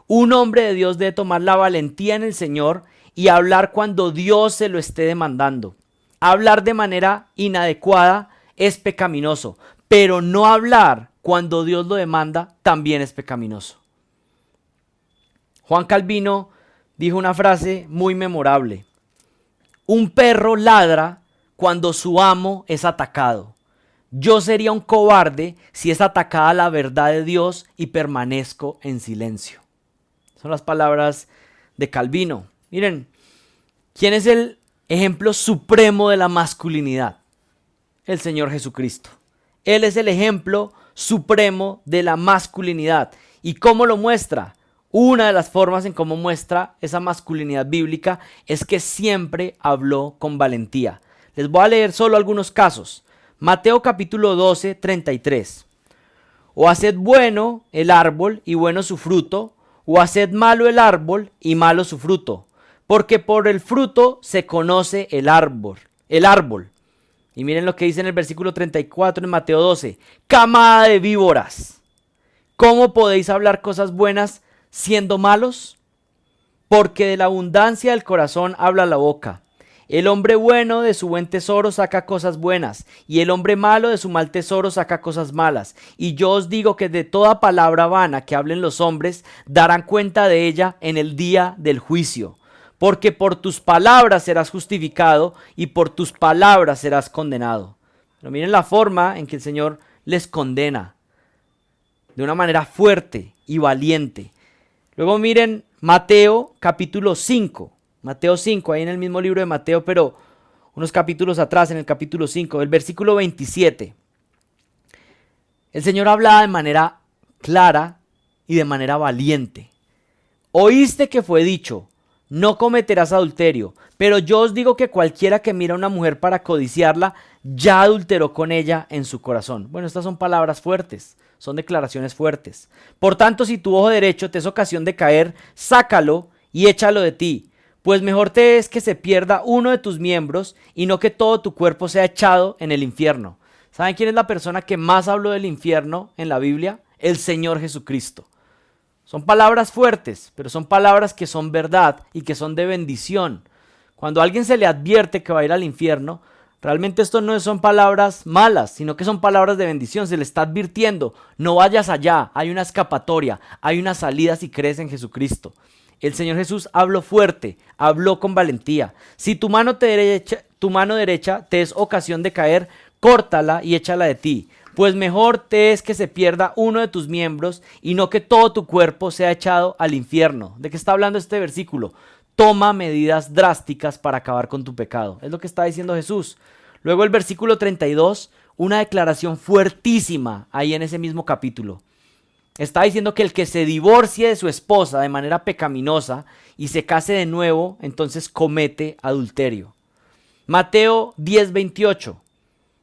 Un hombre de Dios debe tomar la valentía en el Señor y hablar cuando Dios se lo esté demandando. Hablar de manera inadecuada es pecaminoso, pero no hablar cuando Dios lo demanda también es pecaminoso. Juan Calvino dijo una frase muy memorable. Un perro ladra cuando su amo es atacado. Yo sería un cobarde si es atacada la verdad de Dios y permanezco en silencio. Son las palabras de Calvino. Miren, ¿quién es el ejemplo supremo de la masculinidad? El Señor Jesucristo. Él es el ejemplo supremo de la masculinidad. ¿Y cómo lo muestra? Una de las formas en cómo muestra esa masculinidad bíblica es que siempre habló con valentía. Les voy a leer solo algunos casos. Mateo capítulo 12, 33. O haced bueno el árbol y bueno su fruto, o haced malo el árbol y malo su fruto, porque por el fruto se conoce el árbol. Y miren lo que dice en el versículo 34 en Mateo 12. Camada de víboras, ¿cómo podéis hablar cosas buenas siendo malos? Porque de la abundancia del corazón habla la boca. El hombre bueno de su buen tesoro saca cosas buenas, y el hombre malo de su mal tesoro saca cosas malas. Y yo os digo que de toda palabra vana que hablen los hombres, darán cuenta de ella en el día del juicio. Porque por tus palabras serás justificado, y por tus palabras serás condenado. Pero miren la forma en que el Señor les condena, de una manera fuerte y valiente. Luego miren Mateo capítulo 5. Mateo 5, ahí en el mismo libro de Mateo, pero unos capítulos atrás, en el capítulo 5, el versículo 27. El Señor hablaba de manera clara y de manera valiente. Oíste que fue dicho, no cometerás adulterio, pero yo os digo que cualquiera que mira a una mujer para codiciarla, ya adulteró con ella en su corazón. Bueno, estas son palabras fuertes, son declaraciones fuertes. Por tanto, si tu ojo derecho te es ocasión de caer, sácalo y échalo de ti. Pues mejor te es que se pierda uno de tus miembros y no que todo tu cuerpo sea echado en el infierno. ¿Saben quién es la persona que más habló del infierno en la Biblia? El Señor Jesucristo. Son palabras fuertes, pero son palabras que son verdad y que son de bendición. Cuando a alguien se le advierte que va a ir al infierno, realmente esto no son palabras malas, sino que son palabras de bendición. Se le está advirtiendo, no vayas allá, hay una escapatoria, hay una salida si crees en Jesucristo. El Señor Jesús habló fuerte, habló con valentía. Si tu mano derecha te es ocasión de caer, córtala y échala de ti. Pues mejor te es que se pierda uno de tus miembros y no que todo tu cuerpo sea echado al infierno. ¿De qué está hablando este versículo? Toma medidas drásticas para acabar con tu pecado. Es lo que está diciendo Jesús. Luego el versículo 32, una declaración fuertísima ahí en ese mismo capítulo. Está diciendo que el que se divorcie de su esposa de manera pecaminosa y se case de nuevo, entonces comete adulterio. Mateo 10:28.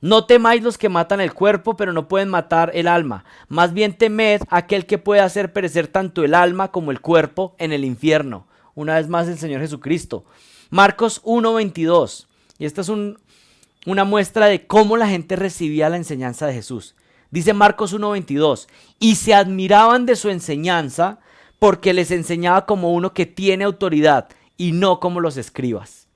No temáis los que matan el cuerpo, pero no pueden matar el alma. Más bien temed a aquel que puede hacer perecer tanto el alma como el cuerpo en el infierno. Una vez más el Señor Jesucristo. Marcos 1:22. Y esta es una muestra de cómo la gente recibía la enseñanza de Jesús. Dice Marcos 1:22, y se admiraban de su enseñanza porque les enseñaba como uno que tiene autoridad y no como los escribas.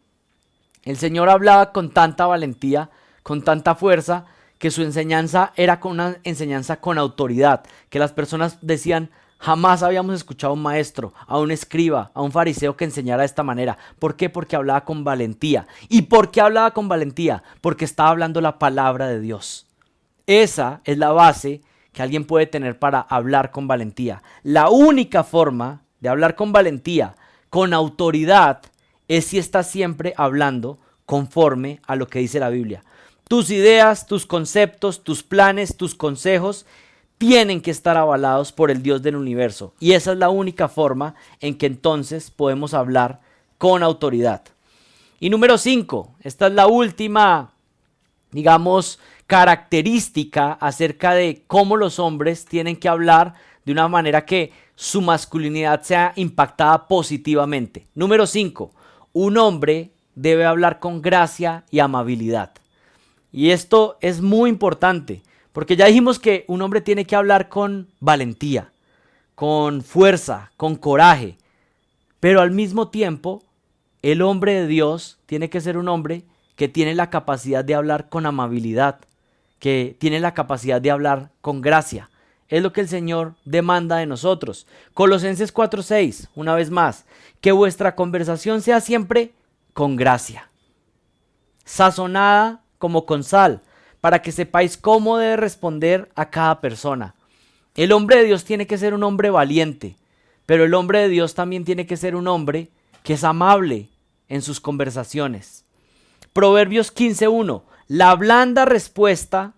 El Señor hablaba con tanta valentía, con tanta fuerza, que su enseñanza era una enseñanza con autoridad, que las personas decían, jamás habíamos escuchado a un maestro, a un escriba, a un fariseo que enseñara de esta manera. ¿Por qué? Porque hablaba con valentía. ¿Y por qué hablaba con valentía? Porque estaba hablando la palabra de Dios. Esa es la base que alguien puede tener para hablar con valentía. La única forma de hablar con valentía, con autoridad, es si estás siempre hablando conforme a lo que dice la Biblia. Tus ideas, tus conceptos, tus planes, tus consejos tienen que estar avalados por el Dios del universo. Y esa es la única forma en que entonces podemos hablar con autoridad. Y número 5, esta es la última, digamos, característica acerca de cómo los hombres tienen que hablar de una manera que su masculinidad sea impactada positivamente. Número 5, un hombre debe hablar con gracia y amabilidad. Y esto es muy importante, porque ya dijimos que un hombre tiene que hablar con valentía, con fuerza, con coraje, pero al mismo tiempo, el hombre de Dios tiene que ser un hombre que tiene la capacidad de hablar con amabilidad, que tiene la capacidad de hablar con gracia. Es lo que el Señor demanda de nosotros. Colosenses 4:6, una vez más, que vuestra conversación sea siempre con gracia, sazonada como con sal, para que sepáis cómo debe responder a cada persona. El hombre de Dios tiene que ser un hombre valiente, pero el hombre de Dios también tiene que ser un hombre que es amable en sus conversaciones. Proverbios 15:1. La blanda respuesta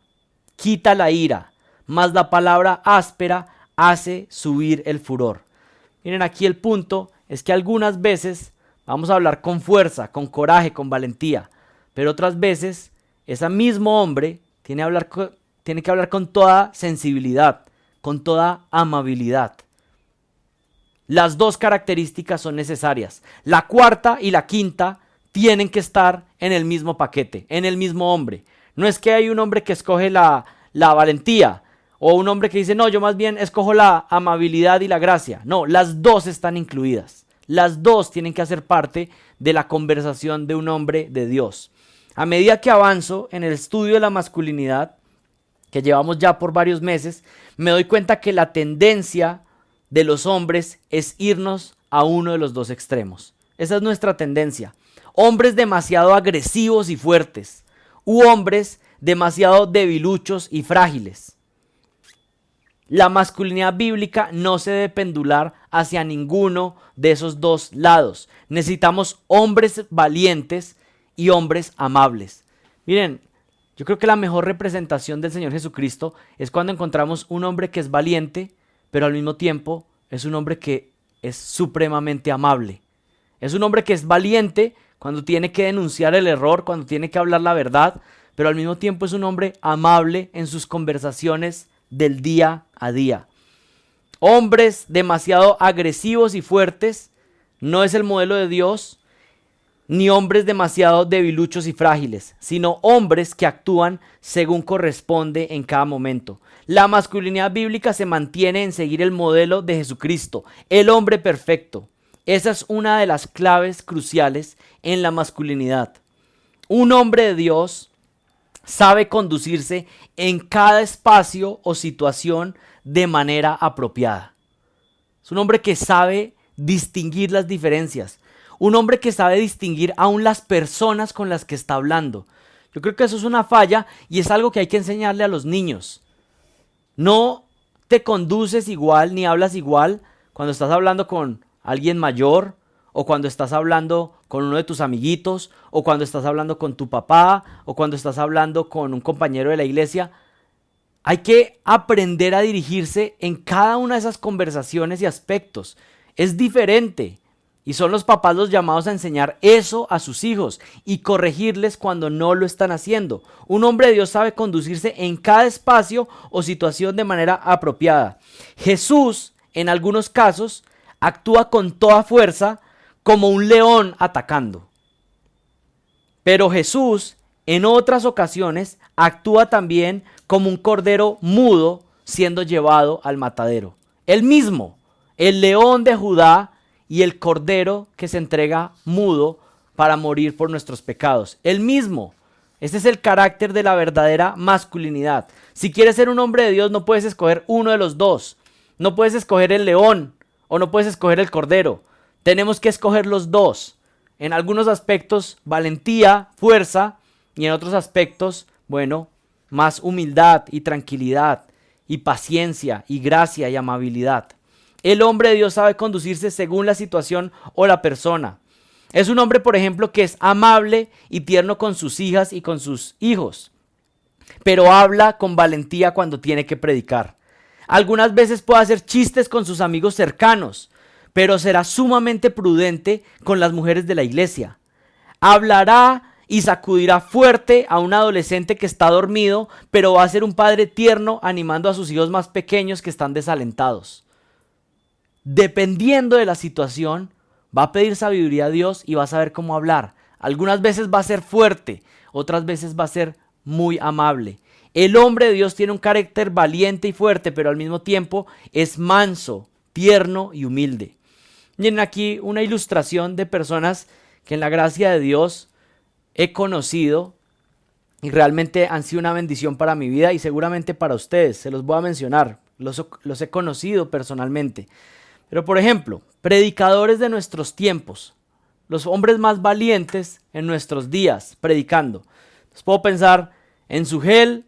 quita la ira, mas la palabra áspera hace subir el furor. Miren, aquí el punto es que algunas veces vamos a hablar con fuerza, con coraje, con valentía, pero otras veces ese mismo hombre tiene que hablar con toda sensibilidad, con toda amabilidad. Las dos características son necesarias. La cuarta y la quinta tienen que estar en el mismo paquete, en el mismo hombre. No es que hay un hombre que escoge la valentía o un hombre que dice, no, yo más bien escojo la amabilidad y la gracia. No, las dos están incluidas. Las dos tienen que hacer parte de la conversación de un hombre de Dios. A medida que avanzo en el estudio de la masculinidad, que llevamos ya por varios meses, me doy cuenta que la tendencia de los hombres es irnos a uno de los dos extremos. Esa es nuestra tendencia. Hombres demasiado agresivos y fuertes, u hombres demasiado debiluchos y frágiles. La masculinidad bíblica no se debe pendular hacia ninguno de esos dos lados. Necesitamos hombres valientes y hombres amables. Miren, yo creo que la mejor representación del Señor Jesucristo es cuando encontramos un hombre que es valiente, pero al mismo tiempo es un hombre que es supremamente amable. Es un hombre que es valiente cuando tiene que denunciar el error, cuando tiene que hablar la verdad, pero al mismo tiempo es un hombre amable en sus conversaciones del día a día. Hombres demasiado agresivos y fuertes no es el modelo de Dios, ni hombres demasiado debiluchos y frágiles, sino hombres que actúan según corresponde en cada momento. La masculinidad bíblica se mantiene en seguir el modelo de Jesucristo, el hombre perfecto. Esa es una de las claves cruciales en la masculinidad. Un hombre de Dios sabe conducirse en cada espacio o situación de manera apropiada. Es un hombre que sabe distinguir las diferencias. Un hombre que sabe distinguir aún las personas con las que está hablando. Yo creo que eso es una falla y es algo que hay que enseñarle a los niños. No te conduces igual ni hablas igual cuando estás hablando con alguien mayor o cuando estás hablando con uno de tus amiguitos o cuando estás hablando con tu papá o cuando estás hablando con un compañero de la iglesia. Hay que aprender a dirigirse en cada una de esas conversaciones y aspectos. Es diferente. Y son los papás los llamados a enseñar eso a sus hijos y corregirles cuando no lo están haciendo. Un hombre de Dios sabe conducirse en cada espacio o situación de manera apropiada. Jesús, en algunos casos, actúa con toda fuerza como un león atacando. Pero Jesús, en otras ocasiones, actúa también como un cordero mudo siendo llevado al matadero. Él mismo, el león de Judá, y el cordero que se entrega mudo para morir por nuestros pecados. Él mismo. Este es el carácter de la verdadera masculinidad. Si quieres ser un hombre de Dios, no puedes escoger uno de los dos. No puedes escoger el león o no puedes escoger el cordero. Tenemos que escoger los dos. En algunos aspectos, valentía, fuerza, y en otros aspectos, bueno, más humildad y tranquilidad y paciencia y gracia y amabilidad. El hombre de Dios sabe conducirse según la situación o la persona. Es un hombre, por ejemplo, que es amable y tierno con sus hijas y con sus hijos, pero habla con valentía cuando tiene que predicar. Algunas veces puede hacer chistes con sus amigos cercanos, pero será sumamente prudente con las mujeres de la iglesia. Hablará y sacudirá fuerte a un adolescente que está dormido, pero va a ser un padre tierno animando a sus hijos más pequeños que están desalentados. Dependiendo de la situación, va a pedir sabiduría a Dios y va a saber cómo hablar. Algunas veces va a ser fuerte, otras veces va a ser muy amable. El hombre de Dios tiene un carácter valiente y fuerte, pero al mismo tiempo es manso, tierno y humilde. Miren aquí una ilustración de personas que en la gracia de Dios he conocido y realmente han sido una bendición para mi vida y seguramente para ustedes. Se los voy a mencionar, los he conocido personalmente. Pero por ejemplo, predicadores de nuestros tiempos, los hombres más valientes en nuestros días predicando. Entonces puedo pensar en Sugel,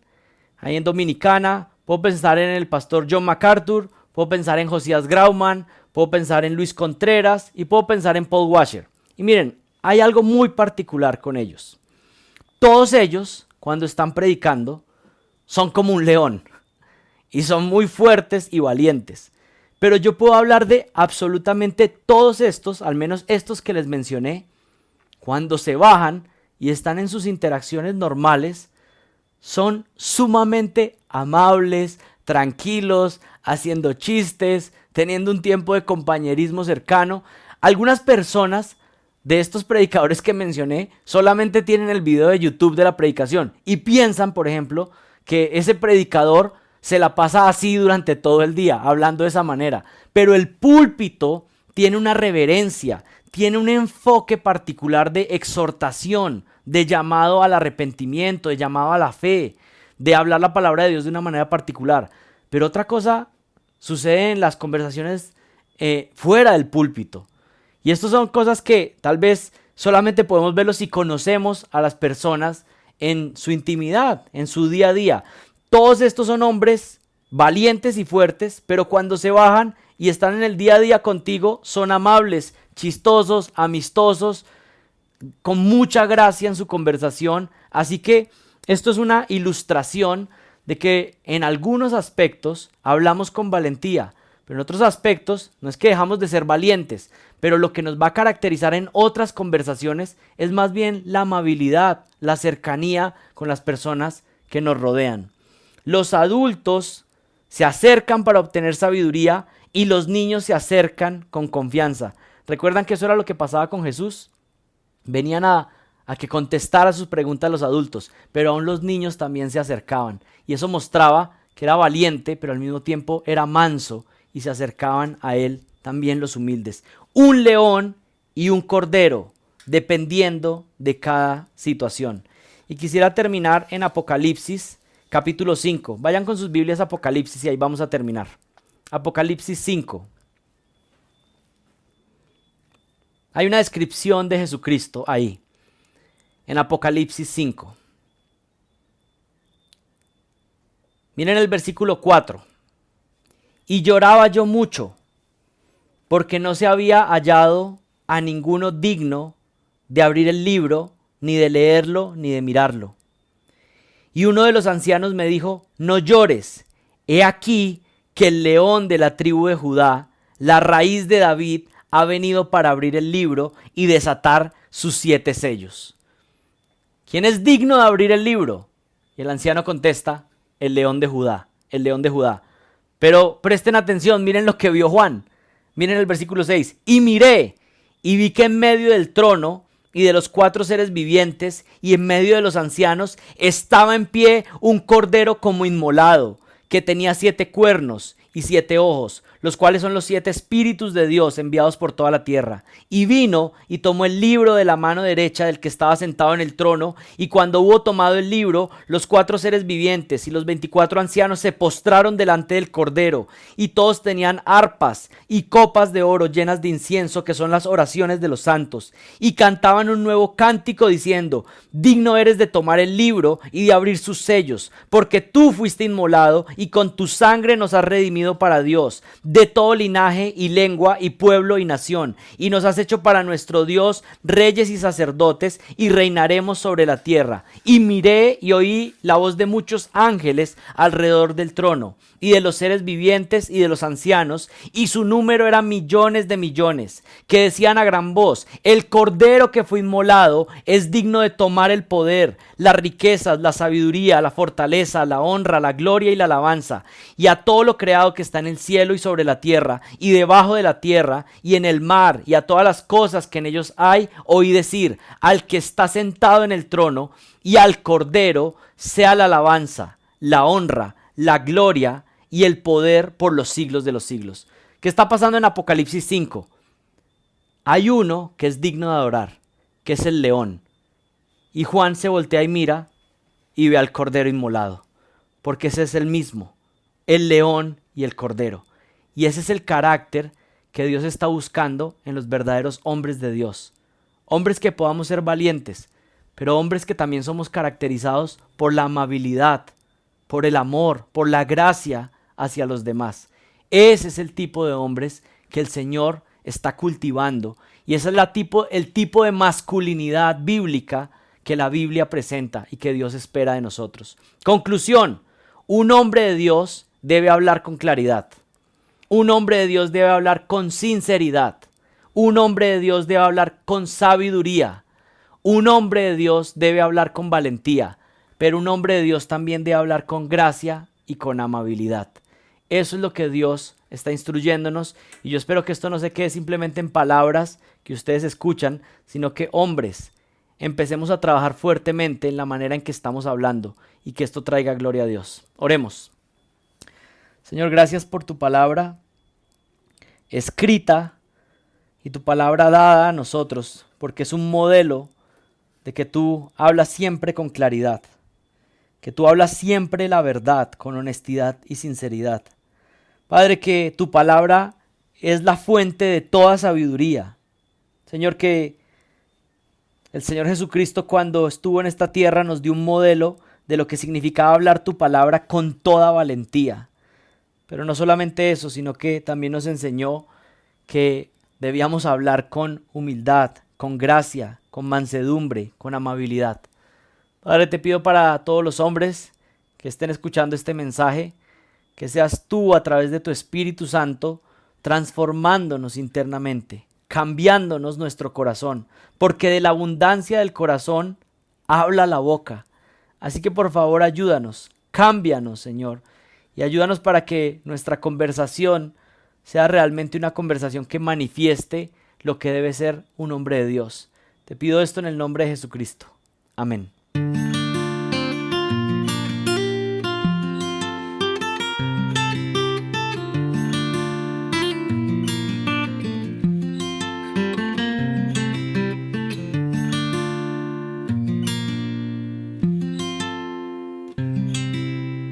ahí en Dominicana, puedo pensar en el pastor John MacArthur, puedo pensar en Josías Grauman, puedo pensar en Luis Contreras y puedo pensar en Paul Washer. Y miren, hay algo muy particular con ellos. Todos ellos, cuando están predicando, son como un león. y son muy fuertes y valientes. Pero yo puedo hablar de absolutamente todos estos, al menos estos que les mencioné, cuando se bajan y están en sus interacciones normales, son sumamente amables, tranquilos, haciendo chistes, teniendo un tiempo de compañerismo cercano. Algunas personas de estos predicadores que mencioné solamente tienen el video de YouTube de la predicación y piensan, por ejemplo, que ese predicador se la pasa así durante todo el día, hablando de esa manera. Pero el púlpito tiene una reverencia, tiene un enfoque particular de exhortación, de llamado al arrepentimiento, de llamado a la fe, de hablar la palabra de Dios de una manera particular. Pero otra cosa sucede en las conversaciones fuera del púlpito. Y estas son cosas que tal vez solamente podemos verlo si conocemos a las personas en su intimidad, en su día a día. Todos estos son hombres valientes y fuertes, pero cuando se bajan y están en el día a día contigo, son amables, chistosos, amistosos, con mucha gracia en su conversación. Así que esto es una ilustración de que en algunos aspectos hablamos con valentía, pero en otros aspectos no es que dejamos de ser valientes, pero lo que nos va a caracterizar en otras conversaciones es más bien la amabilidad, la cercanía con las personas que nos rodean. Los adultos se acercan para obtener sabiduría y los niños se acercan con confianza. ¿Recuerdan que eso era lo que pasaba con Jesús? Venían a que contestara sus preguntas los adultos, pero aún los niños también se acercaban. Y eso mostraba que era valiente, pero al mismo tiempo era manso y se acercaban a él también los humildes. Un león y un cordero, dependiendo de cada situación. Y quisiera terminar en Apocalipsis capítulo 5. Vayan con sus Biblias a Apocalipsis y ahí vamos a terminar. Apocalipsis 5. Hay una descripción de Jesucristo ahí, en Apocalipsis 5. Miren el versículo 4. Y lloraba yo mucho, porque no se había hallado a ninguno digno de abrir el libro, ni de leerlo, ni de mirarlo. Y uno de los ancianos me dijo: no llores, he aquí que el león de la tribu de Judá, la raíz de David, ha venido para abrir el libro y desatar sus 7 sellos. ¿Quién es digno de abrir el libro? Y el anciano contesta: el león de Judá, el león de Judá. Pero presten atención, miren lo que vio Juan. Miren el versículo 6. Y miré, y vi que en medio del trono y de los 4 seres vivientes y en medio de los ancianos estaba en pie un cordero como inmolado, que tenía 7 cuernos y 7 ojos, los cuales son los 7 espíritus de Dios enviados por toda la tierra. Y vino y tomó el libro de la mano derecha del que estaba sentado en el trono, y cuando hubo tomado el libro, los 4 seres vivientes y los 24 ancianos se postraron delante del cordero, y todos tenían arpas y copas de oro llenas de incienso, que son las oraciones de los santos, y cantaban un nuevo cántico diciendo: digno eres de tomar el libro y de abrir sus sellos, porque tú fuiste inmolado y con tu sangre nos has redimido para Dios, de todo linaje y lengua y pueblo y nación, y nos has hecho para nuestro Dios reyes y sacerdotes, y reinaremos sobre la tierra. Y miré y oí la voz de muchos ángeles alrededor del trono, y de los seres vivientes y de los ancianos, y su número era millones de millones, que decían a gran voz: el cordero que fue inmolado es digno de tomar el poder, las riquezas, la sabiduría, la fortaleza, la honra, la gloria y la alabanza. Y a todo lo creado que está en el cielo y sobre la tierra y debajo de la tierra y en el mar, y a todas las cosas que en ellos hay, oí decir: al que está sentado en el trono y al cordero sea la alabanza, la honra, la gloria y el poder por los siglos de los siglos. ¿Qué está pasando en Apocalipsis 5? Hay uno que es digno de adorar, que es el león. Y Juan se voltea y mira y ve al cordero inmolado, porque ese es el mismo, el león y el cordero. Y ese es el carácter que Dios está buscando en los verdaderos hombres de Dios. Hombres que podamos ser valientes, pero hombres que también somos caracterizados por la amabilidad, por el amor, por la gracia hacia los demás. Ese es el tipo de hombres que el Señor está cultivando, y ese es el tipo de masculinidad bíblica que la Biblia presenta y que Dios espera de nosotros. Conclusión: un hombre de Dios debe hablar con claridad. Un hombre de Dios debe hablar con sinceridad. Un hombre de Dios debe hablar con sabiduría. Un hombre de Dios debe hablar con valentía. Pero un hombre de Dios también debe hablar con gracia y con amabilidad. Eso es lo que Dios está instruyéndonos, y yo espero que esto no se quede simplemente en palabras que ustedes escuchan, sino que hombres empecemos a trabajar fuertemente en la manera en que estamos hablando y que esto traiga gloria a Dios. Oremos. Señor, gracias por tu palabra escrita y tu palabra dada a nosotros, porque es un modelo de que tú hablas siempre con claridad, que tú hablas siempre la verdad con honestidad y sinceridad. Padre, que tu palabra es la fuente de toda sabiduría. Señor, que el Señor Jesucristo, cuando estuvo en esta tierra, nos dio un modelo de lo que significaba hablar tu palabra con toda valentía. Pero no solamente eso, sino que también nos enseñó que debíamos hablar con humildad, con gracia, con mansedumbre, con amabilidad. Padre, te pido para todos los hombres que estén escuchando este mensaje, que seas tú a través de tu Espíritu Santo transformándonos internamente, cambiándonos nuestro corazón, porque de la abundancia del corazón habla la boca. Así que por favor ayúdanos, cámbianos, Señor, y ayúdanos para que nuestra conversación sea realmente una conversación que manifieste lo que debe ser un hombre de Dios. Te pido esto en el nombre de Jesucristo. Amén.